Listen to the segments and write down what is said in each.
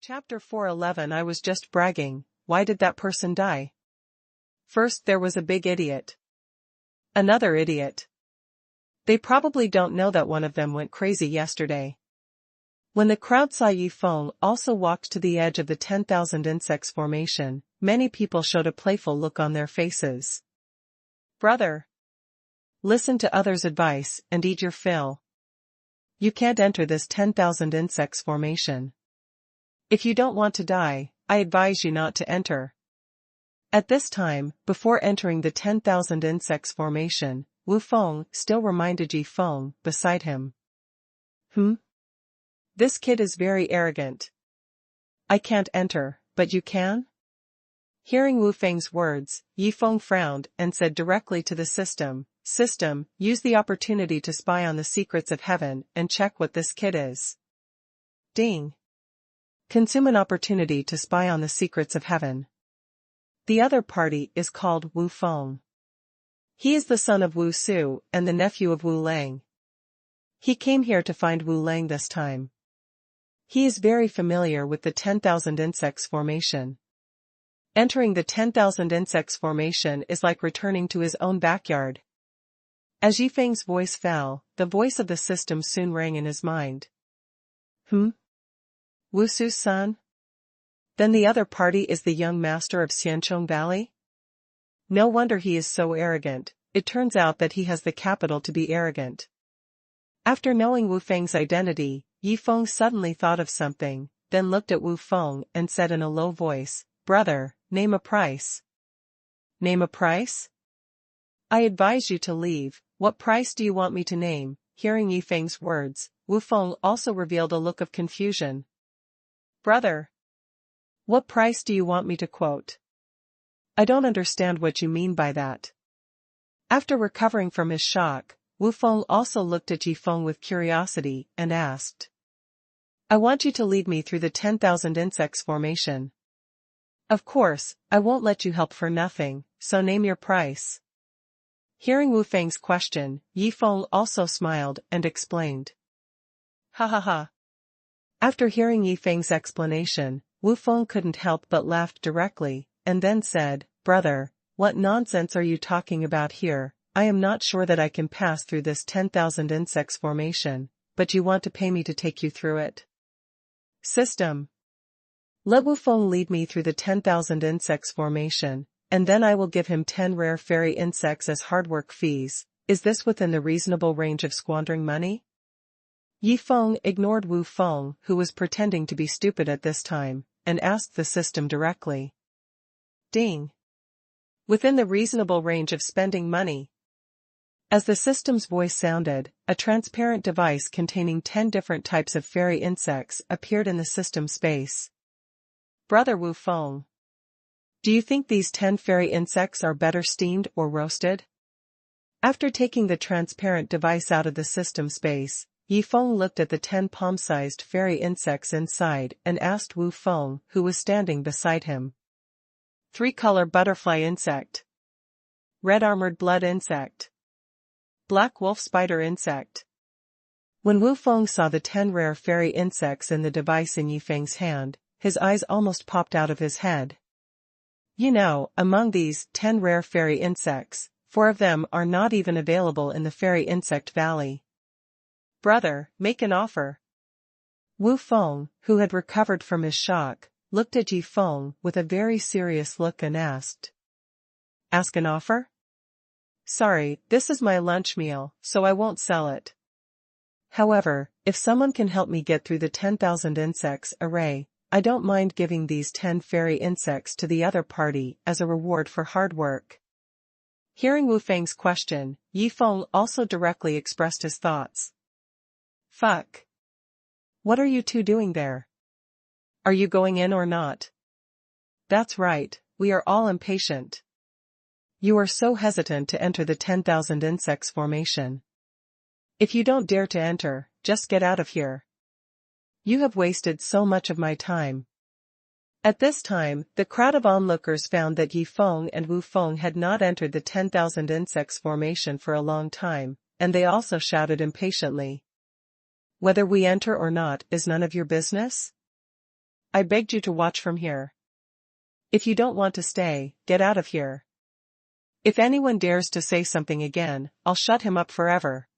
Chapter 411. I was just bragging. Why did that person die? First there was a big idiot. Another idiot. They probably don't know that one of them went crazy yesterday. When the crowd saw Yi Feng also walked to the edge of the 10,000 insects formation, many people showed a playful look on their faces. Brother, listen to others' advice and eat your fill. You can't enter this 10,000 insects formation. If you don't want to die, I advise you not to enter. At this time, before entering the 10,000 insects formation, Wu Feng still reminded Yi Feng beside him. This kid is very arrogant. I can't enter, but you can? Hearing Wu Feng's words, Yi Feng frowned and said directly to the system, "System, use the opportunity to spy on the secrets of heaven and check what this kid is." Ding. Consume an opportunity to spy on the secrets of heaven. The other party is called Wu Feng. He is the son of Wu Su and the nephew of Wu Lang. He came here to find Wu Lang this time. He is very familiar with the 10,000 insects formation. Entering the 10,000 insects formation is like returning to his own backyard. As Yi Feng's voice fell, the voice of the system soon rang in his mind. Wu Su's son? Then the other party is the young master of Xianchong Valley? No wonder he is so arrogant. It turns out that he has the capital to be arrogant. After knowing Wu Feng's identity, Yi Feng suddenly thought of something, then looked at Wu Feng and said in a low voice, "Brother, name a price." Name a price? I advise you to leave. What price do you want me to name? Hearing Yi Feng's words, Wu Feng also revealed a look of confusion. Brother, what price do you want me to quote? I don't understand what you mean by that. After recovering from his shock, Wu Feng also looked at Yi Feng with curiosity and asked, I want you to lead me through the 10,000 insects formation. Of course, I won't let you help for nothing, so name your price. Hearing Wu Feng's question, Yi Feng also smiled and explained. Ha ha ha. After hearing Yi Feng's explanation, Wu Feng couldn't help but laugh directly, and then said, Brother, what nonsense are you talking about here? I am not sure that I can pass through this 10,000 insects formation, but you want to pay me to take you through it? System. Let Wu Feng lead me through the 10,000 insects formation, and then I will give him 10 rare fairy insects as hard work fees. Is this within the reasonable range of squandering money? Yi Feng ignored Wu Feng, who was pretending to be stupid at this time, and asked the system directly. Ding. Within the reasonable range of spending money. As the system's voice sounded, a transparent device containing 10 different types of fairy insects appeared in the system space. Brother Wu Feng, do you think these 10 fairy insects are better steamed or roasted? After taking the transparent device out of the system space, Yi Feng looked at the 10 palm-sized fairy insects inside and asked Wu Feng, who was standing beside him. 3-color butterfly insect. Red armored blood insect. Black wolf spider insect. When Wu Feng saw the 10 rare fairy insects in the device in Yi Feng's hand, his eyes almost popped out of his head. You know, among these 10 rare fairy insects, 4 of them are not even available in the fairy insect valley. Brother, make an offer. Wu Feng, who had recovered from his shock, looked at Yi Feng with a very serious look and asked. Ask an offer? Sorry, this is my lunch meal, so I won't sell it. However, if someone can help me get through the 10,000 insects array, I don't mind giving these 10 fairy insects to the other party as a reward for hard work. Hearing Wu Feng's question, Yi Feng also directly expressed his thoughts. Fuck. What are you two doing there? Are you going in or not? That's right, we are all impatient. You are so hesitant to enter the 10,000 insects formation. If you don't dare to enter, just get out of here. You have wasted so much of my time. At this time, the crowd of onlookers found that Yi Feng and Wu Feng had not entered the 10,000 insects formation for a long time, and they also shouted impatiently. Whether we enter or not is none of your business? I begged you to watch from here. If you don't want to stay, get out of here. If anyone dares to say something again, I'll shut him up forever.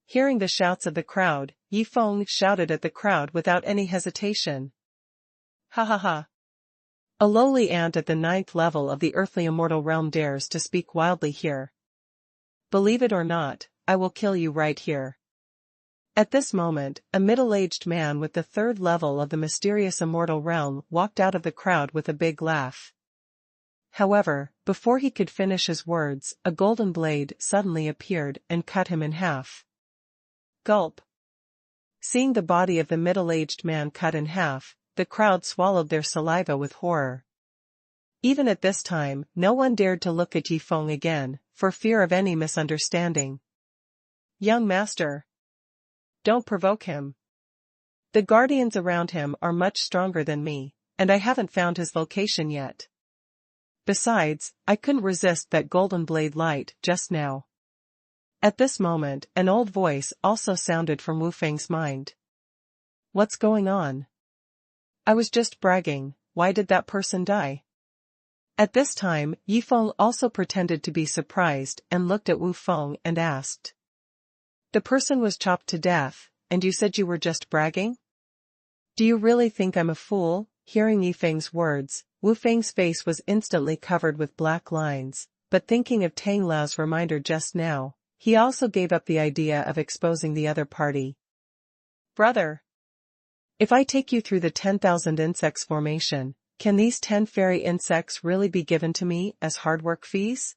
Hearing the shouts of the crowd, Yi Feng shouted at the crowd without any hesitation. Ha ha ha. A lowly ant at the 9th level of the earthly immortal realm dares to speak wildly here. Believe it or not, I will kill you right here. At this moment, a middle-aged man with the 3rd level of the mysterious immortal realm walked out of the crowd with a big laugh. However, before he could finish his words, a golden blade suddenly appeared and cut him in half. Gulp. Seeing the body of the middle-aged man cut in half, the crowd swallowed their saliva with horror. Even at this time, no one dared to look at Yi Feng again, for fear of any misunderstanding. Young master. Don't provoke him. The guardians around him are much stronger than me, and I haven't found his location yet. Besides, I couldn't resist that golden blade light just now. At this moment, an old voice also sounded from Wu Feng's mind. What's going on? I was just bragging, why did that person die? At this time, Yi Feng also pretended to be surprised and looked at Wu Feng and asked. The person was chopped to death, and you said you were just bragging? Do you really think I'm a fool? Hearing Yi Feng's words, Wu Feng's face was instantly covered with black lines, but thinking of Tang Lao's reminder just now, he also gave up the idea of exposing the other party. Brother! If I take you through the 10,000 insects formation, can these 10 fairy insects really be given to me as hard work fees?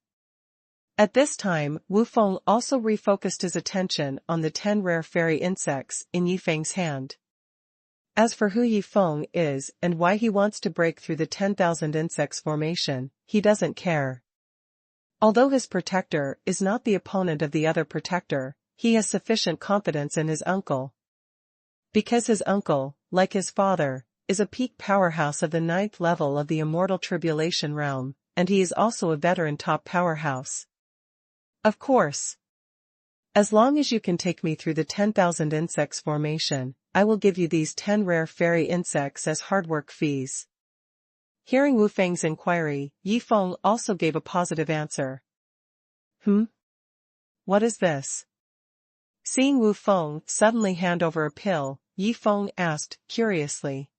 At this time, Wu Feng also refocused his attention on the 10 rare fairy insects in Yi Feng's hand. As for who Yi Feng is and why he wants to break through the 10,000 insects formation, he doesn't care. Although his protector is not the opponent of the other protector, he has sufficient confidence in his uncle. Because his uncle, like his father, is a peak powerhouse of the 9th level of the immortal tribulation realm, and he is also a veteran top powerhouse. Of course. As long as you can take me through the 10,000 insects formation, I will give you these 10 rare fairy insects as hard work fees. Hearing Wu Feng's inquiry, Yi Feng also gave a positive answer. What is this? Seeing Wu Feng suddenly hand over a pill, Yi Feng asked, curiously.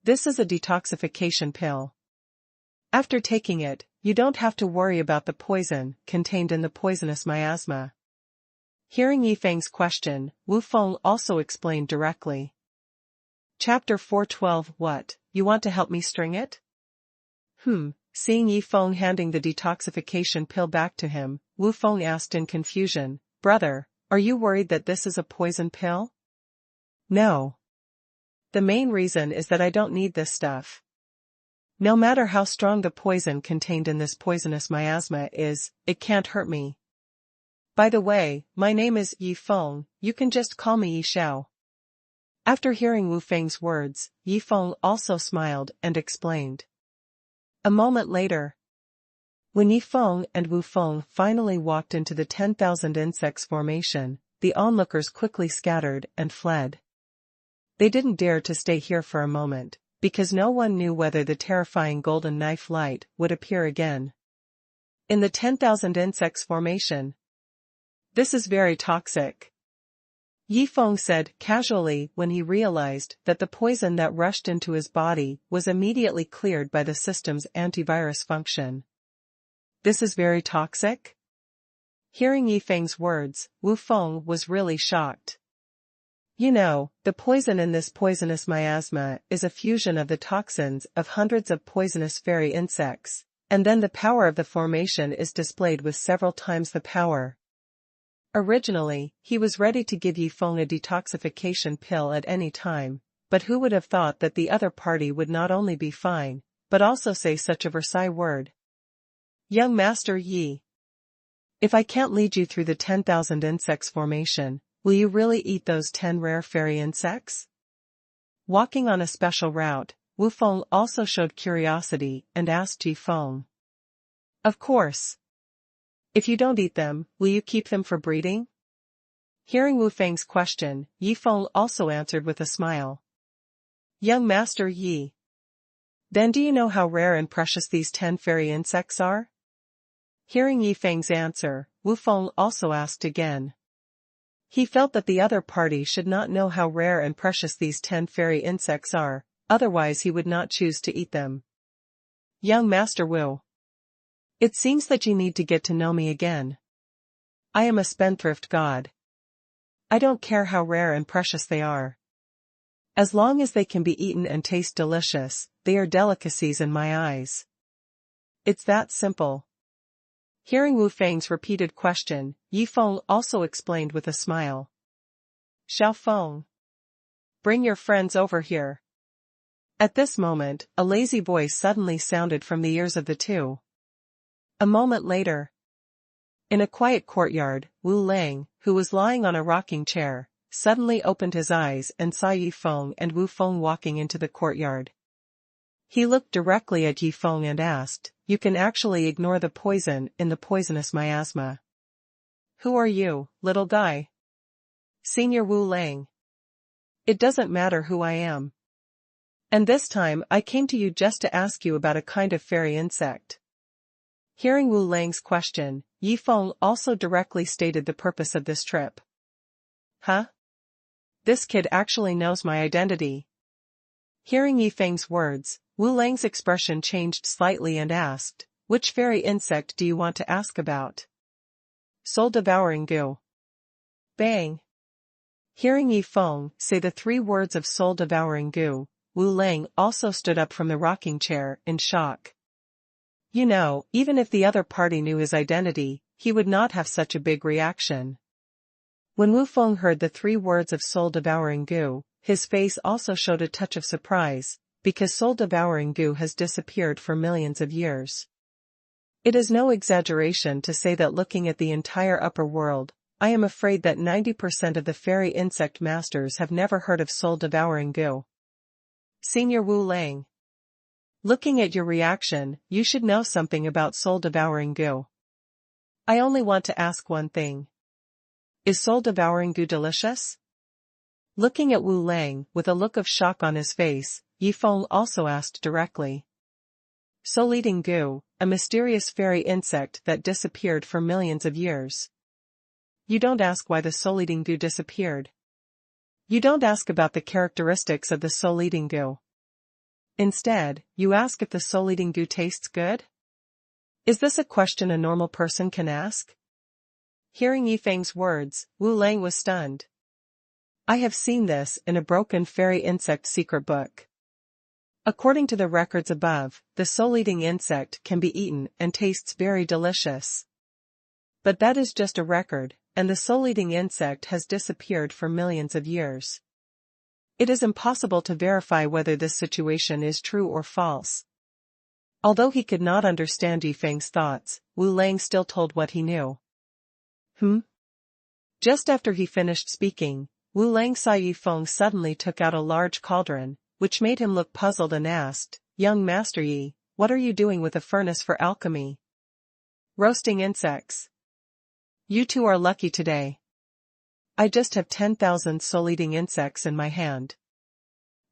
This is a detoxification pill. After taking it, you don't have to worry about the poison contained in the poisonous miasma. Hearing Yi Feng's question, Wu Feng also explained directly. Chapter 412. What, you want to help me string it? Seeing Yi Feng handing the detoxification pill back to him, Wu Feng asked in confusion, Brother, are you worried that this is a poison pill? No. The main reason is that I don't need this stuff. No matter how strong the poison contained in this poisonous miasma is, it can't hurt me. By the way, my name is Yi Feng, you can just call me Yi Xiao. After hearing Wu Feng's words, Yi Feng also smiled and explained. A moment later, when Yi Feng and Wu Feng finally walked into the 10,000 insects formation, the onlookers quickly scattered and fled. They didn't dare to stay here for a moment, because no one knew whether the terrifying golden knife light would appear again. In the 10,000 insects formation. This is very toxic. Yi Feng said casually when he realized that the poison that rushed into his body was immediately cleared by the system's antivirus function. This is very toxic? Hearing Yi Feng's words, Wu Feng was really shocked. You know, the poison in this poisonous miasma is a fusion of the toxins of hundreds of poisonous fairy insects, and then the power of the formation is displayed with several times the power. Originally, he was ready to give Yi Feng a detoxification pill at any time, but who would have thought that the other party would not only be fine, but also say such a Versailles word. Young Master Yi. If I can't lead you through the 10,000 insects formation, will you really eat those 10 rare fairy insects? Walking on a special route, Wu Feng also showed curiosity and asked Yi Feng. Of course. If you don't eat them, will you keep them for breeding? Hearing Wu Feng's question, Yi Feng also answered with a smile. Young Master Yi. Then do you know how rare and precious these 10 fairy insects are? Hearing Yi Feng's answer, Wu Feng also asked again. He felt that the other party should not know how rare and precious these 10 fairy insects are, otherwise he would not choose to eat them. Young Master Wu. It seems that you need to get to know me again. I am a spendthrift god. I don't care how rare and precious they are. As long as they can be eaten and taste delicious, they are delicacies in my eyes. It's that simple. Hearing Wu Feng's repeated question, Yi Feng also explained with a smile. Xiao Feng. Bring your friends over here. At this moment, a lazy voice suddenly sounded from the ears of the two. A moment later, in a quiet courtyard, Wu Lang, who was lying on a rocking chair, suddenly opened his eyes and saw Yi Feng and Wu Feng walking into the courtyard. He looked directly at Yi Feng and asked, "You can actually ignore the poison in the poisonous miasma. Who are you, little guy?" Senior Wu Lang. It doesn't matter who I am. And this time I came to you just to ask you about a kind of fairy insect. Hearing Wu Lang's question, Yi Feng also directly stated the purpose of this trip. Huh? This kid actually knows my identity. Hearing Yi Feng's words, Wu Lang's expression changed slightly and asked, "Which fairy insect do you want to ask about?" Soul-devouring goo. Bang. Hearing Yi Feng say the 3 words of soul-devouring goo, Wu Lang also stood up from the rocking chair in shock. You know, even if the other party knew his identity, he would not have such a big reaction. When Wu Feng heard the 3 words of soul-devouring goo, his face also showed a touch of surprise, because soul-devouring goo has disappeared for millions of years. It is no exaggeration to say that looking at the entire upper world, I am afraid that 90% of the fairy insect masters have never heard of soul-devouring goo. Senior Wu Lang. Looking at your reaction, you should know something about soul-devouring goo. I only want to ask one thing. Is soul-devouring goo delicious? Looking at Wu Lang with a look of shock on his face, Yi Feng also asked directly. Soul-eating goo, a mysterious fairy insect that disappeared for millions of years. You don't ask why the soul-eating goo disappeared. You don't ask about the characteristics of the soul-eating goo. Instead, you ask if the soul-eating goo tastes good? Is this a question a normal person can ask? Hearing Yi Feng's words, Wu Lang was stunned. I have seen this in a broken fairy insect secret book. According to the records above, the soul-eating insect can be eaten and tastes very delicious. But that is just a record, and the soul-eating insect has disappeared for millions of years. It is impossible to verify whether this situation is true or false. Although he could not understand Yi Feng's thoughts, Wu Lang still told what he knew. Just after he finished speaking, Wu Lang saw Yi Feng suddenly took out a large cauldron, which made him look puzzled and asked, "Young Master Yi, what are you doing with a furnace for alchemy?" Roasting insects. You two are lucky today. I just have 10,000 soul-eating insects in my hand.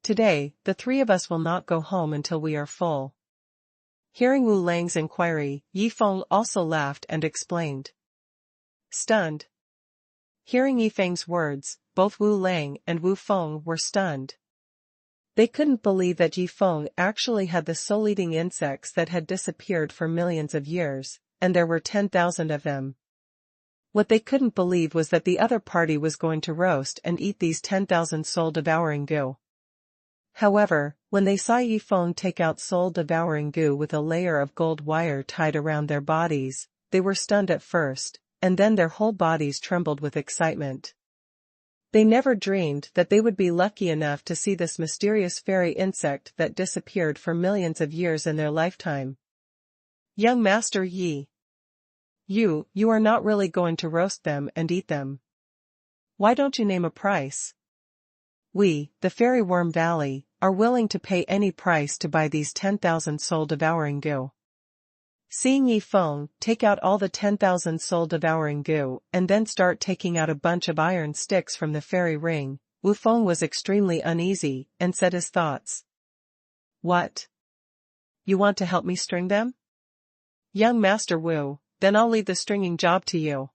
Today, the 3 of us will not go home until we are full. Hearing Wu Lang's inquiry, Yi Feng also laughed and explained. Stunned. Hearing Yi Feng's words, both Wu Lang and Wu Feng were stunned. They couldn't believe that Yi Feng actually had the soul-eating insects that had disappeared for millions of years, and there were 10,000 of them. What they couldn't believe was that the other party was going to roast and eat these 10,000 soul-devouring goo. However, when they saw Yi Feng take out soul-devouring goo with a layer of gold wire tied around their bodies, they were stunned at first, and then their whole bodies trembled with excitement. They never dreamed that they would be lucky enough to see this mysterious fairy insect that disappeared for millions of years in their lifetime. Young Master Yi. You are not really going to roast them and eat them. Why don't you name a price? We, the Fairy Worm Valley, are willing to pay any price to buy these 10,000 soul-devouring goo. Seeing Yi Feng take out all the 10,000 soul-devouring goo and then start taking out a bunch of iron sticks from the fairy ring, Wu Feng was extremely uneasy and said his thoughts. What? You want to help me string them? Young Master Wu, then I'll leave the stringing job to you.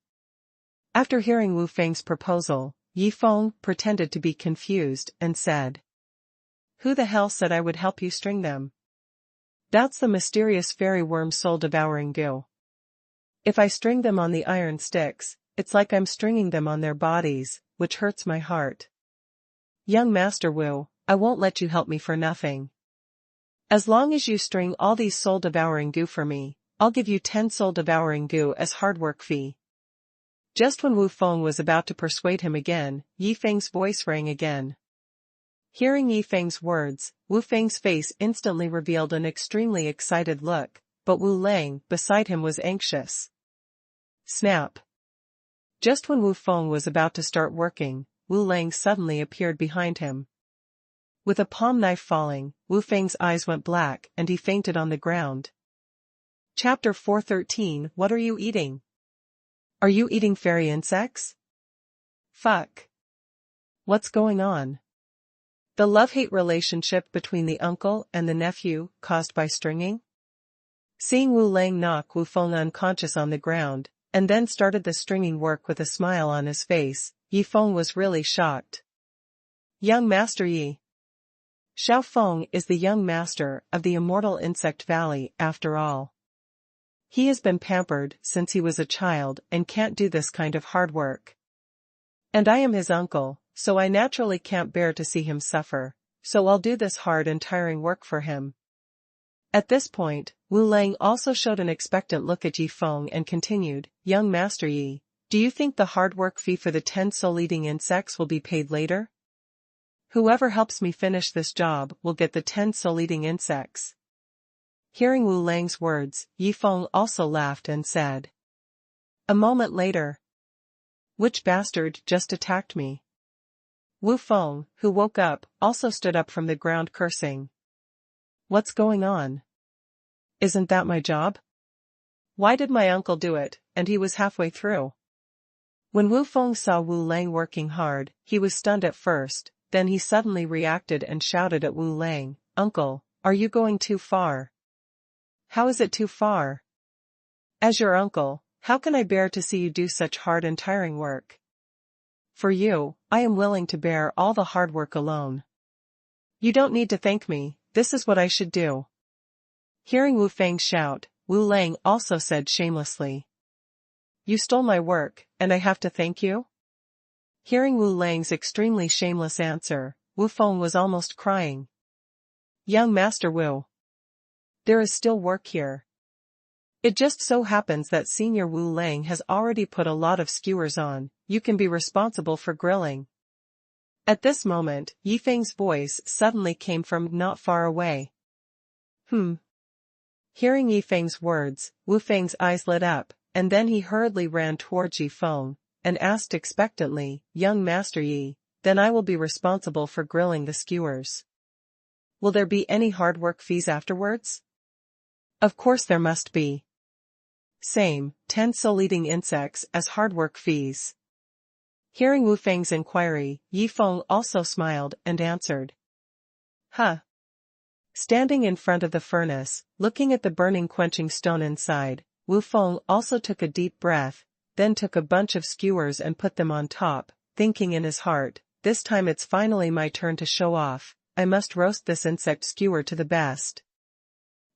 After hearing Wu Feng's proposal, Yi Feng pretended to be confused and said. Who the hell said I would help you string them? That's the mysterious fairy worm soul-devouring goo. If I string them on the iron sticks, it's like I'm stringing them on their bodies, which hurts my heart. Young Master Wu, I won't let you help me for nothing. As long as you string all these soul-devouring goo for me, I'll give you 10 soul-devouring goo as hard work fee. Just when Wu Feng was about to persuade him again, Yi Feng's voice rang again. Hearing Yi Feng's words, Wu Feng's face instantly revealed an extremely excited look, but Wu Lang beside him was anxious. Snap! Just when Wu Feng was about to start working, Wu Lang suddenly appeared behind him. With a palm knife falling, Wu Feng's eyes went black and he fainted on the ground. Chapter 413. What are you eating? Are you eating fairy insects? Fuck. What's going on? The love-hate relationship between the uncle and the nephew, caused by stringing? Seeing Wu Lang knock Wu Feng unconscious on the ground, and then started the stringing work with a smile on his face, Yi Feng was really shocked. Young Master Yi. Xiao Feng is the young master of the immortal Insect Valley, after all. He has been pampered since he was a child and can't do this kind of hard work. And I am his uncle, so I naturally can't bear to see him suffer, so I'll do this hard and tiring work for him. At this point, Wu Lang also showed an expectant look at Yi Feng and continued, Young Master Yi, do you think the hard work fee for the 10 soul-eating insects will be paid later? Whoever helps me finish this job will get the 10 soul-eating insects. Hearing Wu Lang's words, Yi Feng also laughed and said. A moment later. Which bastard just attacked me? Wu Feng, who woke up, also stood up from the ground cursing. What's going on? Isn't that my job? Why did my uncle do it, and he was halfway through? When Wu Feng saw Wu Lang working hard, he was stunned at first, then he suddenly reacted and shouted at Wu Lang, Uncle, are you going too far? How is it too far? As your uncle, how can I bear to see you do such hard and tiring work? For you, I am willing to bear all the hard work alone. You don't need to thank me, this is what I should do. Hearing Wu Feng shout, Wu Lang also said shamelessly. You stole my work, and I have to thank you? Hearing Wu Lang's extremely shameless answer, Wu Feng was almost crying. Young Master Wu. There is still work here. It just so happens that Senior Wu Lang has already put a lot of skewers on, you can be responsible for grilling. At this moment, Yi Feng's voice suddenly came from not far away. Hearing Yi Feng's words, Wu Feng's eyes lit up, and then he hurriedly ran towards Yi Feng, and asked expectantly, Young Master Yi, then I will be responsible for grilling the skewers. Will there be any hard work fees afterwards? Of course there must be. Same, 10 soul-eating insects as hard work fees. Hearing Wu Feng's inquiry, Yi Feng also smiled and answered. Huh. Standing in front of the furnace, looking at the burning quenching stone inside, Wu Feng also took a deep breath, then took a bunch of skewers and put them on top, thinking in his heart, this time it's finally my turn to show off, I must roast this insect skewer to the best.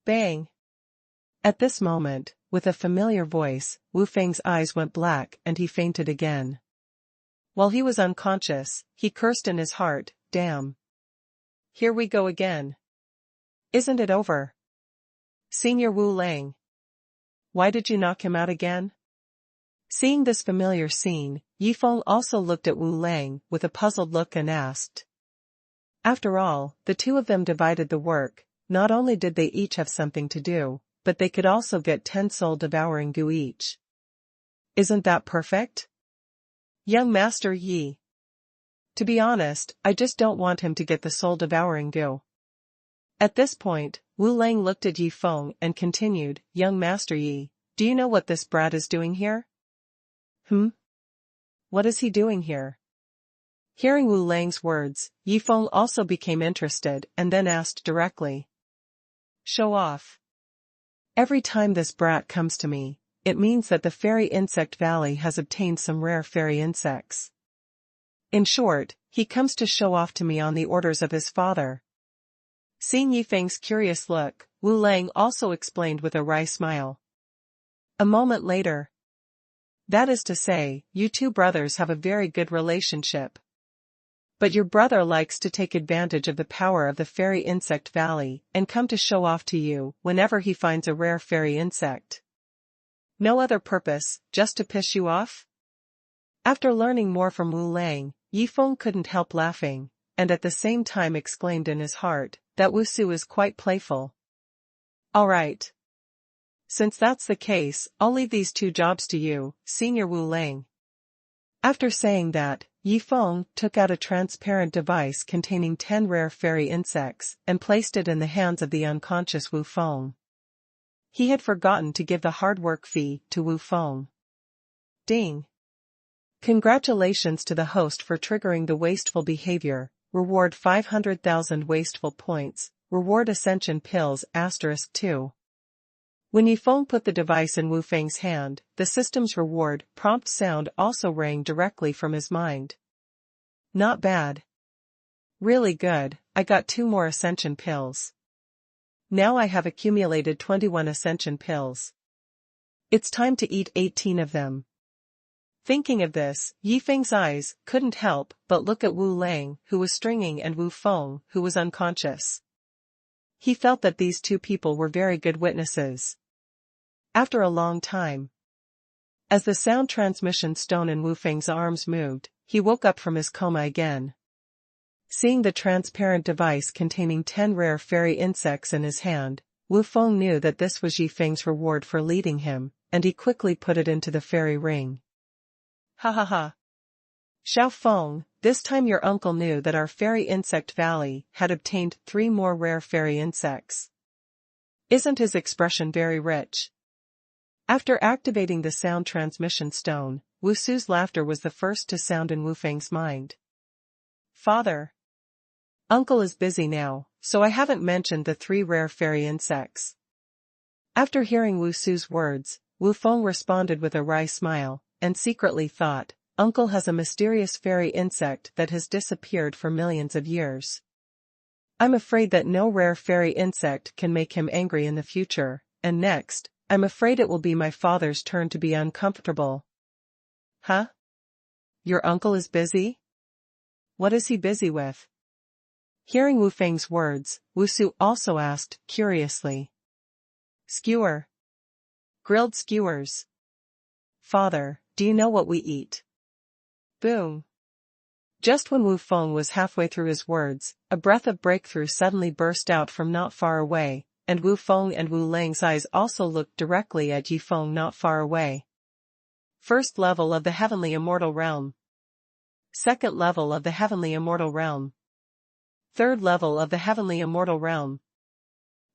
Bang! At this moment, with a familiar voice, Wu Feng's eyes went black and he fainted again. While he was unconscious, he cursed in his heart, damn. Here we go again. Isn't it over? Senior Wu Lang. Why did you knock him out again? Seeing this familiar scene, Yi Feng also looked at Wu Lang with a puzzled look and asked. After all, the two of them divided the work, not only did they each have something to do, but they could also get 10 soul-devouring goo each. Isn't that perfect? Young Master Yi. To be honest, I just don't want him to get the soul-devouring goo. At this point, Wu Lang looked at Yi Feng and continued, Young Master Yi, do you know what this brat is doing here? What is he doing here? Hearing Wu Lang's words, Yifeng also became interested and then asked directly. Show off. Every time this brat comes to me, it means that the Fairy Insect Valley has obtained some rare fairy insects. In short, he comes to show off to me on the orders of his father. Seeing Yifeng's curious look, Wu Lang also explained with a wry smile. A moment later. That is to say, you two brothers have a very good relationship. But your brother likes to take advantage of the power of the Fairy Insect Valley and come to show off to you whenever he finds a rare fairy insect. No other purpose, just to piss you off? After learning more from Wu Lang, Yifeng couldn't help laughing, and at the same time exclaimed in his heart that Wu Su is quite playful. All right. Since that's the case, I'll leave these two jobs to you, Senior Wu Lang. After saying that, Yifeng took out a transparent device containing 10 rare fairy insects and placed it in the hands of the unconscious Wu Feng. He had forgotten to give the hard work fee to Wu Feng. Ding! Congratulations to the host for triggering the wasteful behavior. Reward 500,000 wasteful points. Reward Ascension Pills *2. When Yifeng put the device in Wu Feng's hand, the system's reward prompt sound also rang directly from his mind. Not bad. Really good, I got 2 more Ascension Pills. Now I have accumulated 21 Ascension Pills. It's time to eat 18 of them. Thinking of this, Yifeng's eyes couldn't help but look at Wu Lang, who was stringing, and Wu Feng, who was unconscious. He felt that these two people were very good witnesses. After a long time, as the sound transmission stone in Wu Feng's arms moved, he woke up from his coma again. Seeing the transparent device containing 10 rare fairy insects in his hand, Wu Feng knew that this was Yifeng's reward for leading him, and he quickly put it into the fairy ring. Ha ha ha. Xiao Feng, this time your uncle knew that our Fairy Insect Valley had obtained 3 more rare fairy insects. Isn't his expression very rich? After activating the sound transmission stone, Wu Su's laughter was the first to sound in Wu Feng's mind. Father. Uncle is busy now, so I haven't mentioned the 3 rare fairy insects. After hearing Wu Su's words, Wu Feng responded with a wry smile, and secretly thought, Uncle has a mysterious fairy insect that has disappeared for millions of years. I'm afraid that no rare fairy insect can make him angry in the future, and next, I'm afraid it will be my father's turn to be uncomfortable. Huh? Your uncle is busy? What is he busy with? Hearing Wu Feng's words, Wu Su also asked, curiously. Skewer. Grilled skewers. Father, do you know what we eat? Boom. Just when Wu Feng was halfway through his words, a breath of breakthrough suddenly burst out from not far away, and Wu Feng and Wu Lang's eyes also looked directly at Yifeng not far away. First level of the Heavenly Immortal Realm. Second level of the Heavenly Immortal Realm. Third level of the Heavenly Immortal Realm.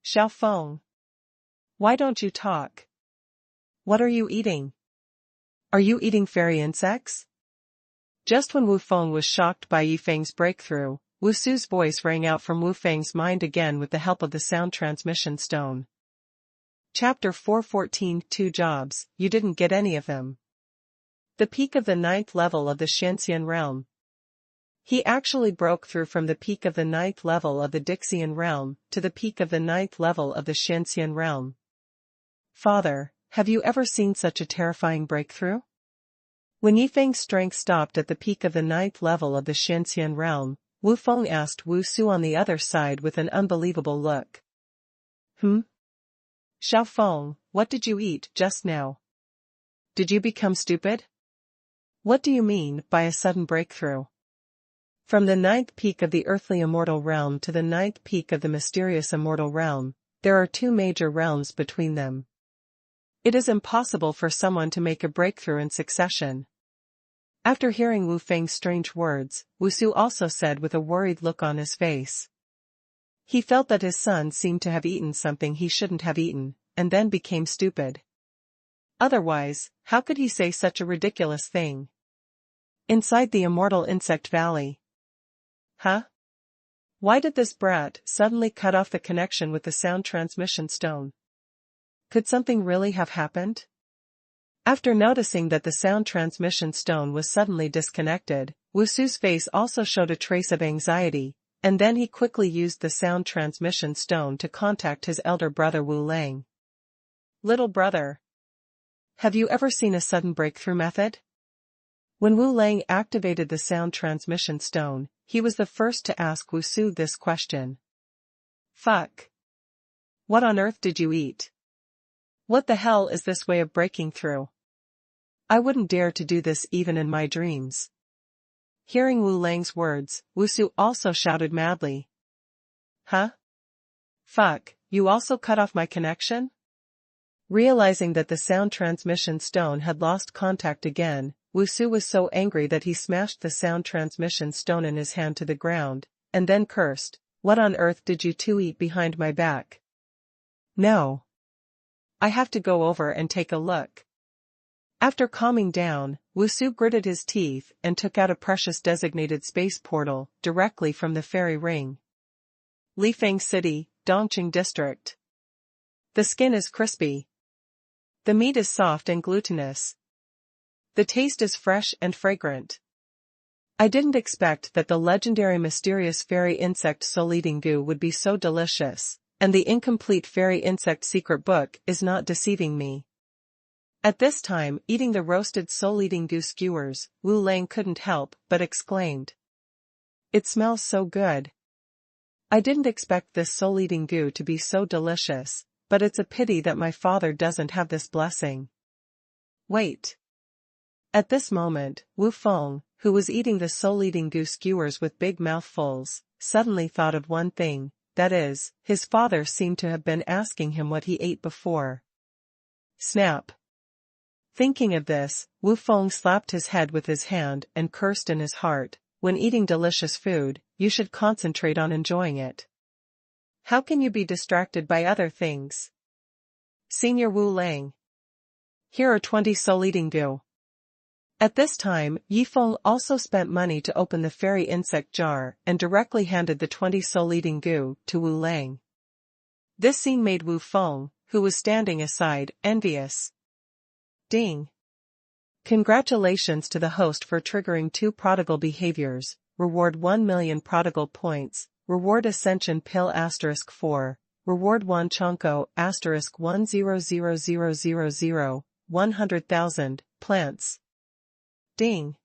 Xiao Feng. Why don't you talk? What are you eating? Are you eating fairy insects? Just when Wu Feng was shocked by Yifeng's breakthrough, Wu Su's voice rang out from Wu Feng's mind again with the help of the sound transmission stone. Chapter 414 2 jobs, you didn't get any of them. The peak of the 9th level of the Shenxian realm. He actually broke through from the peak of the 9th level of the Dixian realm to the peak of the 9th level of the Shenxian realm. Father, have you ever seen such a terrifying breakthrough? When Yifeng's strength stopped at the peak of the 9th level of the Shenxian realm, Wu Feng asked Wu Su on the other side with an unbelievable look. Xiao Feng, what did you eat just now? Did you become stupid? What do you mean by a sudden breakthrough? From the 9th peak of the earthly immortal realm to the 9th peak of the mysterious immortal realm, there are 2 major realms between them. It is impossible for someone to make a breakthrough in succession. After hearing Wu Feng's strange words, Wu Su also said with a worried look on his face. He felt that his son seemed to have eaten something he shouldn't have eaten, and then became stupid. Otherwise, how could he say such a ridiculous thing? Inside the immortal insect valley. Huh? Why did this brat suddenly cut off the connection with the sound transmission stone? Could something really have happened? After noticing that the sound transmission stone was suddenly disconnected, Wusu's face also showed a trace of anxiety, and then he quickly used the sound transmission stone to contact his elder brother Wu Lang. Little brother, have you ever seen a sudden breakthrough method? When Wu Lang activated the sound transmission stone, he was the first to ask Wusu this question. Fuck. What on earth did you eat? What the hell is this way of breaking through? I wouldn't dare to do this even in my dreams. Hearing Wu Lang's words, Wusu also shouted madly. Huh? Fuck, you also cut off my connection? Realizing that the sound transmission stone had lost contact again, Wusu was so angry that he smashed the sound transmission stone in his hand to the ground, and then cursed, "What on earth did you two eat behind my back? No. I have to go over and take a look." After calming down, Wusu gritted his teeth and took out a precious designated space portal directly from the fairy ring. Lifeng City, Dongqing District. The skin is crispy. The meat is soft and glutinous. The taste is fresh and fragrant. I didn't expect that the legendary mysterious fairy insect soul-eating goo would be so delicious, and the incomplete fairy insect secret book is not deceiving me. At this time, eating the roasted soul-eating goo skewers, Wu Lang couldn't help but exclaimed. It smells so good. I didn't expect this soul-eating goo to be so delicious, but it's a pity that my father doesn't have this blessing. Wait. At this moment, Wu Feng, who was eating the soul-eating goo skewers with big mouthfuls, suddenly thought of one thing, that is, his father seemed to have been asking him what he ate before. Snap. Thinking of this, Wu Feng slapped his head with his hand and cursed in his heart, "When eating delicious food, you should concentrate on enjoying it. How can you be distracted by other things? Senior Wu Lang. Here are 20 soul-eating goo." At this time, Yifeng also spent money to open the fairy insect jar and directly handed the 20 soul-eating goo to Wu Lang. This scene made Wu Feng, who was standing aside, envious. Ding. Congratulations to the host for triggering 2 prodigal behaviors, reward 1 million prodigal points, reward ascension pill *4, reward 1 chonko *100000, 100,000, plants. Ding.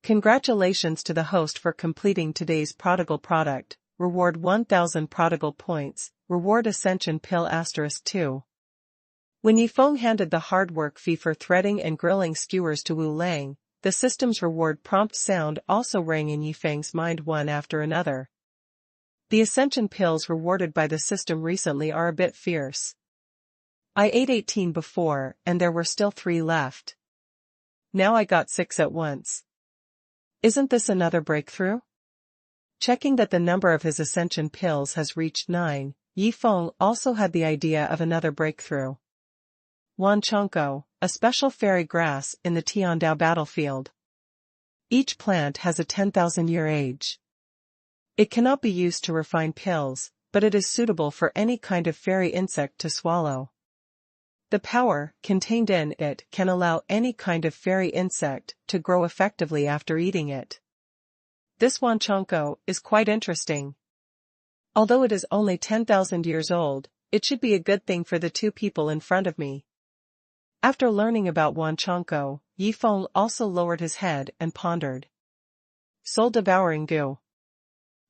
Congratulations to the host for completing today's prodigal product, reward 1000 prodigal points, reward ascension pill *2. When Yifeng handed the hard work fee for threading and grilling skewers to Wu Lang, the system's reward prompt sound also rang in Yifeng's mind one after another. The ascension pills rewarded by the system recently are a bit fierce. I ate 18 before and there were still 3 left. Now I got 6 at once. Isn't this another breakthrough? Checking that the number of his ascension pills has reached 9, Yifeng also had the idea of another breakthrough. Wanchonko, a special fairy grass in the Tiandao battlefield. Each plant has a 10,000-year age. It cannot be used to refine pills, but it is suitable for any kind of fairy insect to swallow. The power contained in it can allow any kind of fairy insect to grow effectively after eating it. This wanchonko is quite interesting. Although it is only 10,000 years old, it should be a good thing for the 2 people in front of me. After learning about wanchonko, Yifeng also lowered his head and pondered. Soul-devouring goo.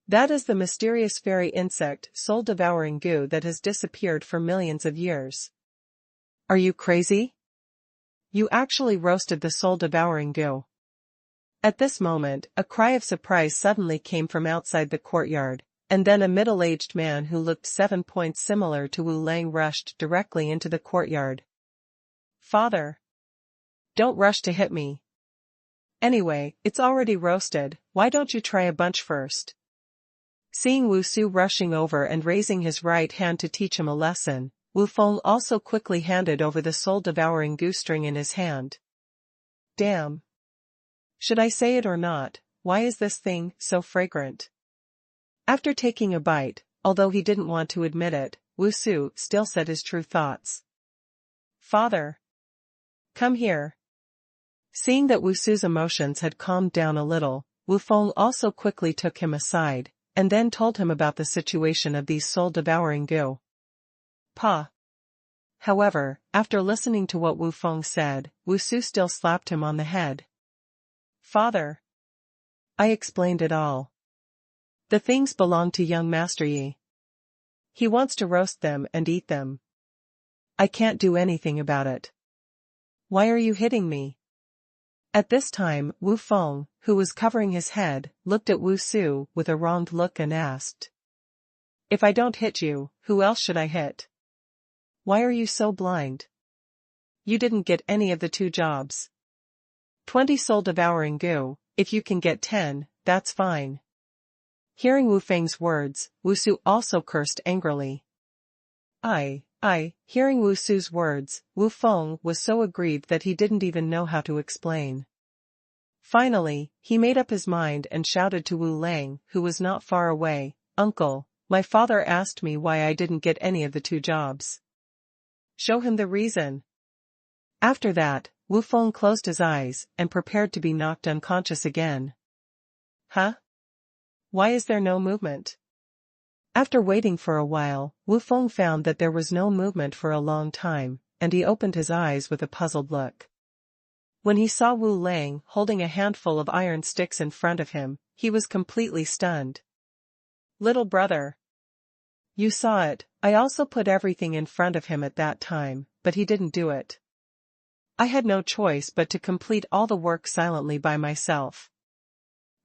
That is the mysterious fairy insect soul-devouring goo that has disappeared for millions of years. Are you crazy? You actually roasted the soul-devouring goo. At this moment, a cry of surprise suddenly came from outside the courtyard, and then a middle-aged man who looked 7 points similar to Wu Lang rushed directly into the courtyard. Father! Don't rush to hit me. Anyway, it's already roasted, why don't you try a bunch first? Seeing Wu Su rushing over and raising his right hand to teach him a lesson, Wu Feng also quickly handed over the soul-devouring goose string in his hand. Damn. Should I say it or not? Why is this thing so fragrant? After taking a bite, although he didn't want to admit it, Wu Su still said his true thoughts. Father! Come here. Seeing that Wu Su's emotions had calmed down a little, Wu Feng also quickly took him aside, and then told him about the situation of these soul-devouring goo. Pa. However, after listening to what Wu Feng said, Wu Su still slapped him on the head. Father! I explained it all. The things belong to young Master Yi. He wants to roast them and eat them. I can't do anything about it. Why are you hitting me? At this time, Wu Feng, who was covering his head, looked at Wu Su with a wronged look and asked. If I don't hit you, who else should I hit? Why are you so blind? You didn't get any of the 2 jobs. 20 soul-devouring goo, if you can get 10, that's fine. Hearing Wu Feng's words, Wu Su also cursed angrily. Hearing Wu Su's words, Wu Feng was so aggrieved that he didn't even know how to explain. Finally, he made up his mind and shouted to Wu Lang, who was not far away, Uncle, my father asked me why I didn't get any of the 2 jobs. Show him the reason. After that, Wu Feng closed his eyes and prepared to be knocked unconscious again. Huh? Why is there no movement? After waiting for a while, Wu Feng found that there was no movement for a long time, and he opened his eyes with a puzzled look. When he saw Wu Lang holding a handful of iron sticks in front of him, he was completely stunned. Little brother. You saw it, I also put everything in front of him at that time, but he didn't do it. I had no choice but to complete all the work silently by myself.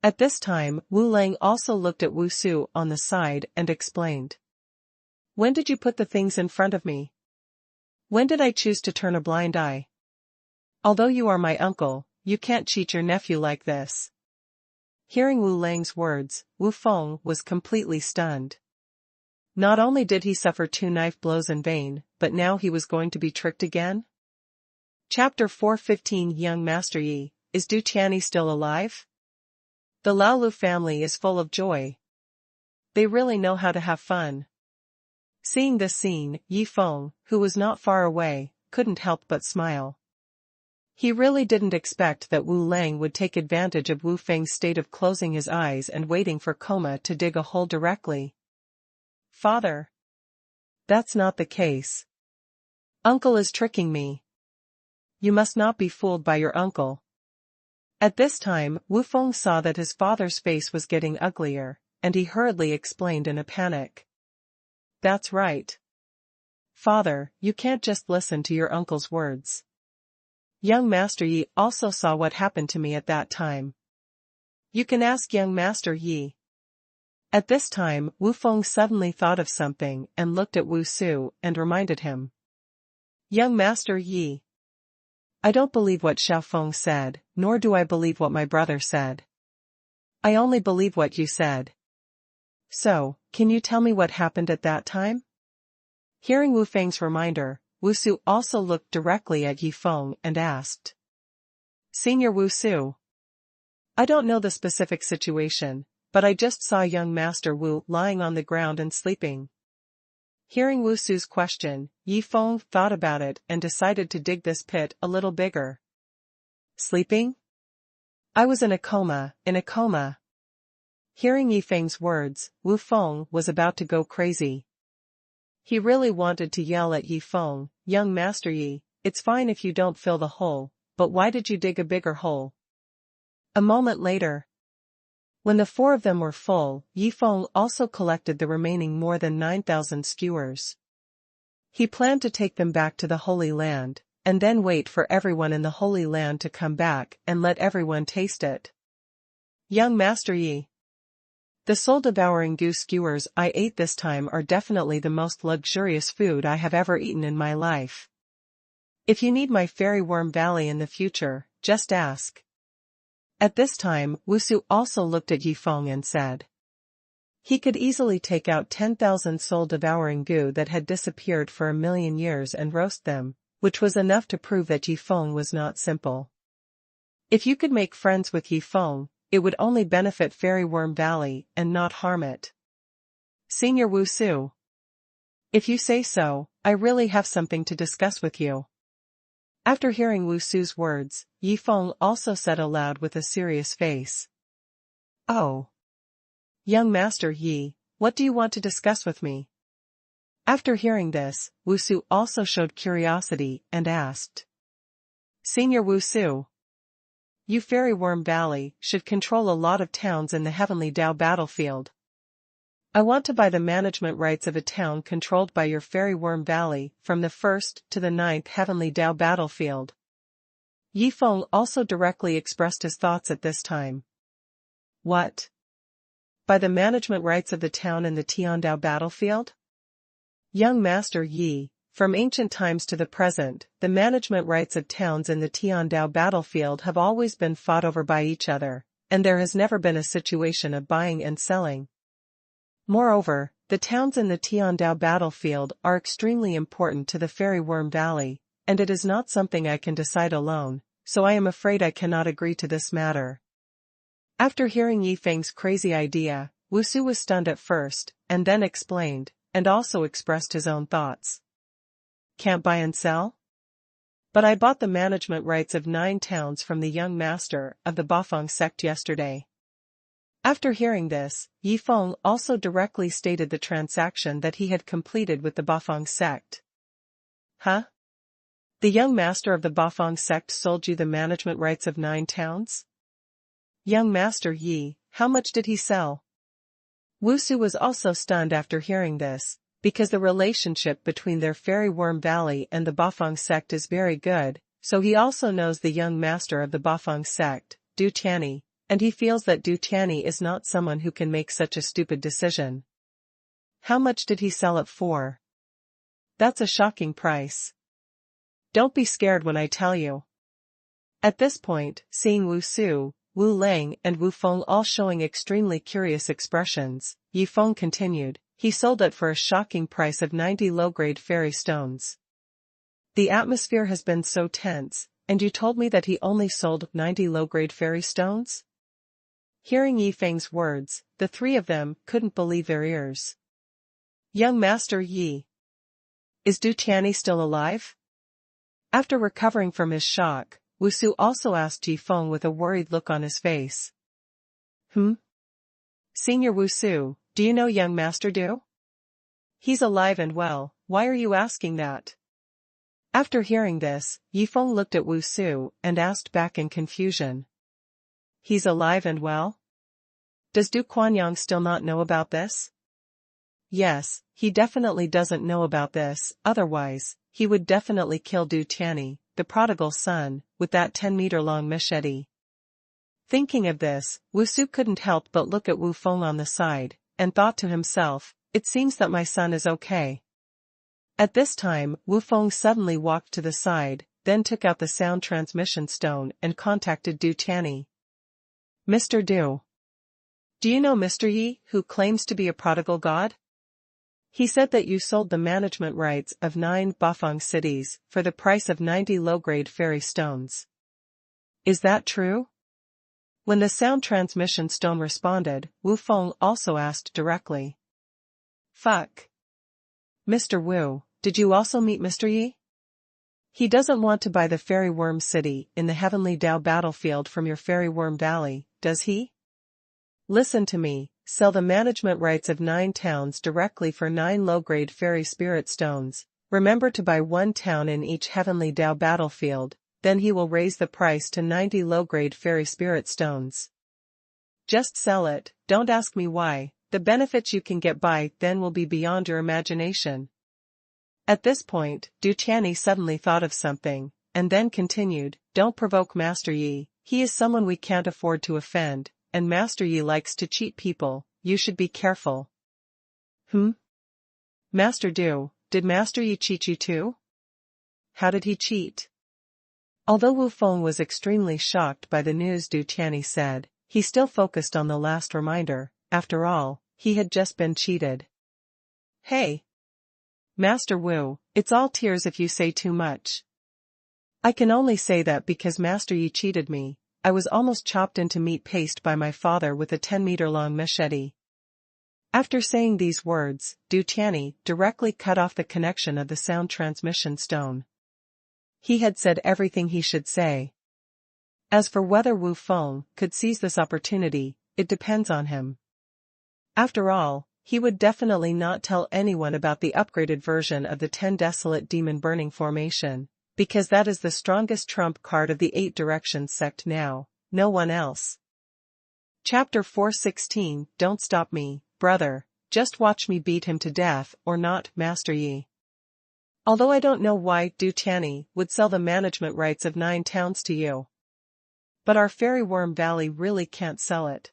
At this time, Wu Lang also looked at Wu Su on the side and explained. When did you put the things in front of me? When did I choose to turn a blind eye? Although you are my uncle, you can't cheat your nephew like this. Hearing Wu Lang's words, Wu Feng was completely stunned. Not only did he suffer 2 knife blows in vain, but now he was going to be tricked again? Chapter 415 Young Master Yi, is Du Tianhe still alive? The Laolu family is full of joy. They really know how to have fun. Seeing this scene, Yi Feng, who was not far away, couldn't help but smile. He really didn't expect that Wu Lang would take advantage of Wu Feng's state of closing his eyes and waiting for coma to dig a hole directly. Father. That's not the case. Uncle is tricking me. You must not be fooled by your uncle. At this time, Wu Feng saw that his father's face was getting uglier, and he hurriedly explained in a panic. That's right. Father, you can't just listen to your uncle's words. Young Master Yi also saw what happened to me at that time. You can ask young Master Yi. At this time, Wu Feng suddenly thought of something and looked at Wu Su and reminded him. Young Master Yi. I don't believe what Xiao Feng said, nor do I believe what my brother said. I only believe what you said. So, can you tell me what happened at that time? Hearing Wu Feng's reminder, Wu Su also looked directly at Yi Feng and asked. Senior Wu Su. I don't know the specific situation, but I just saw young Master Wu lying on the ground and sleeping. Hearing Wu Su's question, Yi Feng thought about it and decided to dig this pit a little bigger. Sleeping? I was in a coma. Hearing Yi Feng's words, Wu Feng was about to go crazy. He really wanted to yell at Yi Feng, young Master Yi, it's fine if you don't fill the hole, but why did you dig a bigger hole? A moment later. When the 4 of them were full, Yi Feng also collected the remaining more than 9,000 skewers. He planned to take them back to the Holy Land, and then wait for everyone in the Holy Land to come back and let everyone taste it. Young Master Yi. The soul-devouring goose skewers I ate this time are definitely the most luxurious food I have ever eaten in my life. If you need my fairy worm valley in the future, just ask. At this time, Wu Su also looked at Yi Feng and said. He could easily take out 10,000 soul-devouring goo that had disappeared for 1,000,000 years and roast them, which was enough to prove that Yi Feng was not simple. If you could make friends with Yi Feng, it would only benefit Fairy Worm Valley and not harm it. Senior Wu Su. If you say so, I really have something to discuss with you. After hearing Wu Su's words, Yi Feng also said aloud with a serious face. Oh. Young Master Yi, what do you want to discuss with me? After hearing this, Wu Su also showed curiosity and asked. Senior Wu Su. You Fairy Worm Valley should control a lot of towns in the Heavenly Dao battlefield. I want to buy the management rights of a town controlled by your Fairy Worm Valley from the 1st to the 9th Heavenly Dao battlefield. Yi Feng also directly expressed his thoughts at this time. What? By the management rights of the town in the Tiandao battlefield? Young Master Yi, from ancient times to the present, the management rights of towns in the Tiandao battlefield have always been fought over by each other, and there has never been a situation of buying and selling. Moreover, the towns in the Tiandao battlefield are extremely important to the Fairy Worm Valley, and it is not something I can decide alone, so I am afraid I cannot agree to this matter. After hearing Yi Feng's crazy idea, Wu Su was stunned at first, and then explained, and also expressed his own thoughts. Can't buy and sell? But I bought the management rights of 9 towns from the young master of the Bafang sect yesterday. After hearing this, Yi Feng also directly stated the transaction that he had completed with the Bafang sect. Huh? The young master of the Bafang sect sold you the management rights of 9 towns? Young Master Yi, how much did he sell? Wu Su was also stunned after hearing this, because the relationship between their Fairy Worm Valley and the Bafang sect is very good, so he also knows the young master of the Bafang sect, Du Tianhe, and he feels that Du Tianhe is not someone who can make such a stupid decision. How much did he sell it for? That's a shocking price. Don't be scared when I tell you. At this point, seeing Wu Su, Wu Lang and Wu Feng all showing extremely curious expressions, Yi Feng continued, he sold it for a shocking price of 90 low-grade fairy stones. The atmosphere has been so tense, and you told me that he only sold 90 low-grade fairy stones? Hearing Yi Feng's words, the 3 of them couldn't believe their ears. Young Master Yi. Is Du Tianhe still alive? After recovering from his shock, Wu Su also asked Yi Feng with a worried look on his face. Senior Wu Su, do you know young Master Du? He's alive and well, why are you asking that? After hearing this, Yi Feng looked at Wu Su and asked back in confusion. He's alive and well? Does Du Quanyang still not know about this? Yes, he definitely doesn't know about this, otherwise, he would definitely kill Du Tianhe, the prodigal son, with that 10-meter-long machete. Thinking of this, Wu Su couldn't help but look at Wu Feng on the side, and thought to himself, it seems that my son is okay. At this time, Wu Feng suddenly walked to the side, then took out the sound transmission stone and contacted Du Tianhe. Mr. Du. Do you know Mr. Yi, who claims to be a prodigal god? He said that you sold the management rights of 9 Bafang cities for the price of 90 low-grade fairy stones. Is that true? When the sound transmission stone responded, Wu Feng also asked directly. Fuck. Mr. Wu, did you also meet Mr. Yi? He doesn't want to buy the Fairy Worm City in the Heavenly Dao battlefield from your Fairy Worm Valley, does he? Listen to me, sell the management rights of 9 towns directly for 9 low-grade fairy spirit stones. Remember to buy 1 town in each Heavenly Dao battlefield, then he will raise the price to 90 low-grade fairy spirit stones. Just sell it, don't ask me why, the benefits you can get by then will be beyond your imagination. At this point, Du Tianhe suddenly thought of something, and then continued, don't provoke Master Yi, he is someone we can't afford to offend, and Master Yi likes to cheat people, you should be careful. Master Du, did Master Yi cheat you too? How did he cheat? Although Wu Feng was extremely shocked by the news Du Tianhe said, he still focused on the last reminder, after all, he had just been cheated. Hey! Master Wu, it's all tears if you say too much. I can only say that because Master Yi cheated me, I was almost chopped into meat paste by my father with a 10-meter-long machete. After saying these words, Tianhen directly cut off the connection of the sound transmission stone. He had said everything he should say. As for whether Wu Feng could seize this opportunity, it depends on him. After all, he would definitely not tell anyone about the upgraded version of the 10 Desolate Demon Burning Formation, because that is the strongest trump card of the 8 Directions sect now, no one else. Chapter 416 Don't stop me, brother, just watch me beat him to death or not, Master Yi. Although I don't know why Tianhen would sell the management rights of 9 towns to you. But our Fairy Worm Valley really can't sell it.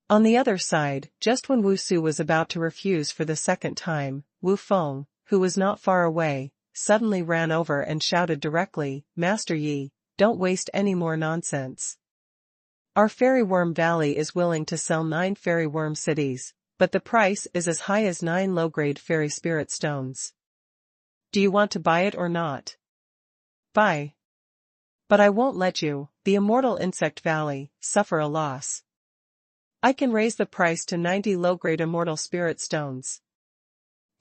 On the other side, just when Wu Su was about to refuse for the second time, Wu Feng, who was not far away, suddenly ran over and shouted directly, Master Yi, don't waste any more nonsense. Our Fairy Worm Valley is willing to sell 9 Fairy Worm cities, but the price is as high as 9 low-grade Fairy Spirit Stones. Do you want to buy it or not? Buy. But I won't let you, the Immortal Insect Valley, suffer a loss. I can raise the price to 90 low-grade Immortal Spirit Stones.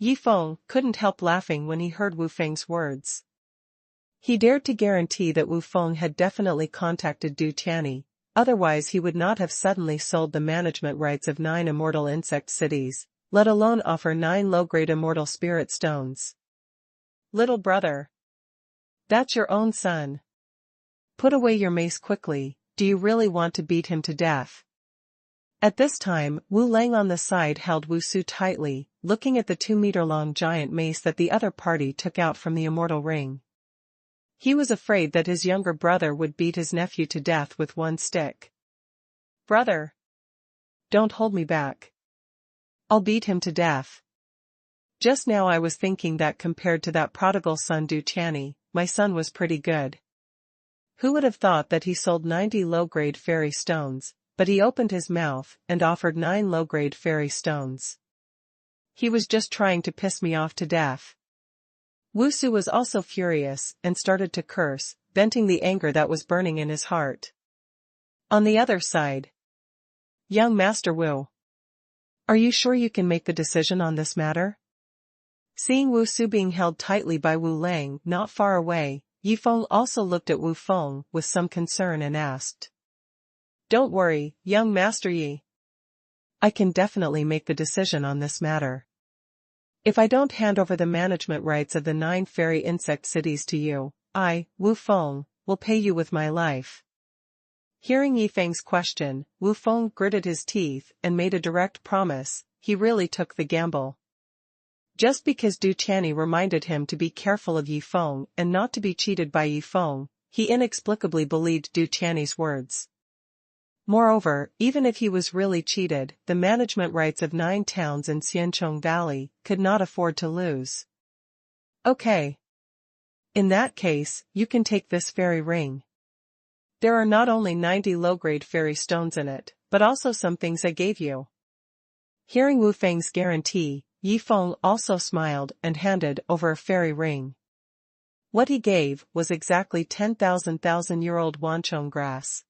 Yi Feng couldn't help laughing when he heard Wu Feng's words. He dared to guarantee that Wu Feng had definitely contacted Tianhen, otherwise he would not have suddenly sold the management rights of 9 Immortal Insect cities, let alone offer 9 low-grade Immortal Spirit Stones. Little brother. That's your own son. Put away your mace quickly, do you really want to beat him to death? At this time, Wu Lang on the side held Wu Su tightly, looking at the 2-meter-long giant mace that the other party took out from the immortal ring. He was afraid that his younger brother would beat his nephew to death with one stick. Brother! Don't hold me back. I'll beat him to death. Just now I was thinking that compared to that prodigal son Tianhen, my son was pretty good. Who would have thought that he sold 90 low-grade fairy stones, but he opened his mouth and offered 9 low-grade fairy stones. He was just trying to piss me off to death. Wu Su was also furious and started to curse, venting the anger that was burning in his heart. On the other side. Young Master Wu. Are you sure you can make the decision on this matter? Seeing Wu Su being held tightly by Wu Lang not far away, Yi Feng also looked at Wu Feng with some concern and asked. Don't worry, young Master Yi. I can definitely make the decision on this matter. If I don't hand over the management rights of the 9 fairy insect cities to you, I, Wu Feng, will pay you with my life. Hearing Yi Feng's question, Wu Feng gritted his teeth and made a direct promise. He really took the gamble. Just because Tianhen reminded him to be careful of Yi Feng and not to be cheated by Yi Feng, he inexplicably believed Tianhen's words. Moreover, even if he was really cheated, the management rights of 9 towns in Xiancheng Valley could not afford to lose. Okay. In that case, you can take this fairy ring. There are not only 90 low-grade fairy stones in it, but also some things I gave you. Hearing Wu Feng's guarantee, Yi Feng also smiled and handed over a fairy ring. What he gave was exactly 10,000 thousand-year-old Wanchong grass.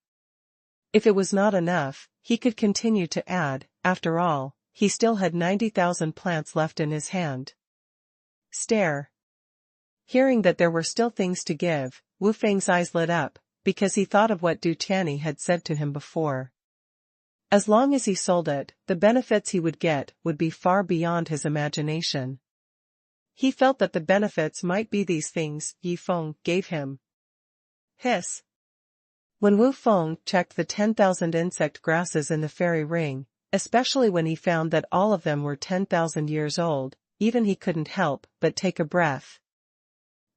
If it was not enough, he could continue to add. After all, he still had 90,000 plants left in his hand. Stare. Hearing that there were still things to give, Wu Feng's eyes lit up, because he thought of what Tianhen had said to him before. As long as he sold it, the benefits he would get would be far beyond his imagination. He felt that the benefits might be these things Yi Feng gave him. Hiss. When Wu Feng checked the 10,000 insect grasses in the fairy ring, especially when he found that all of them were 10,000 years old, even he couldn't help but take a breath.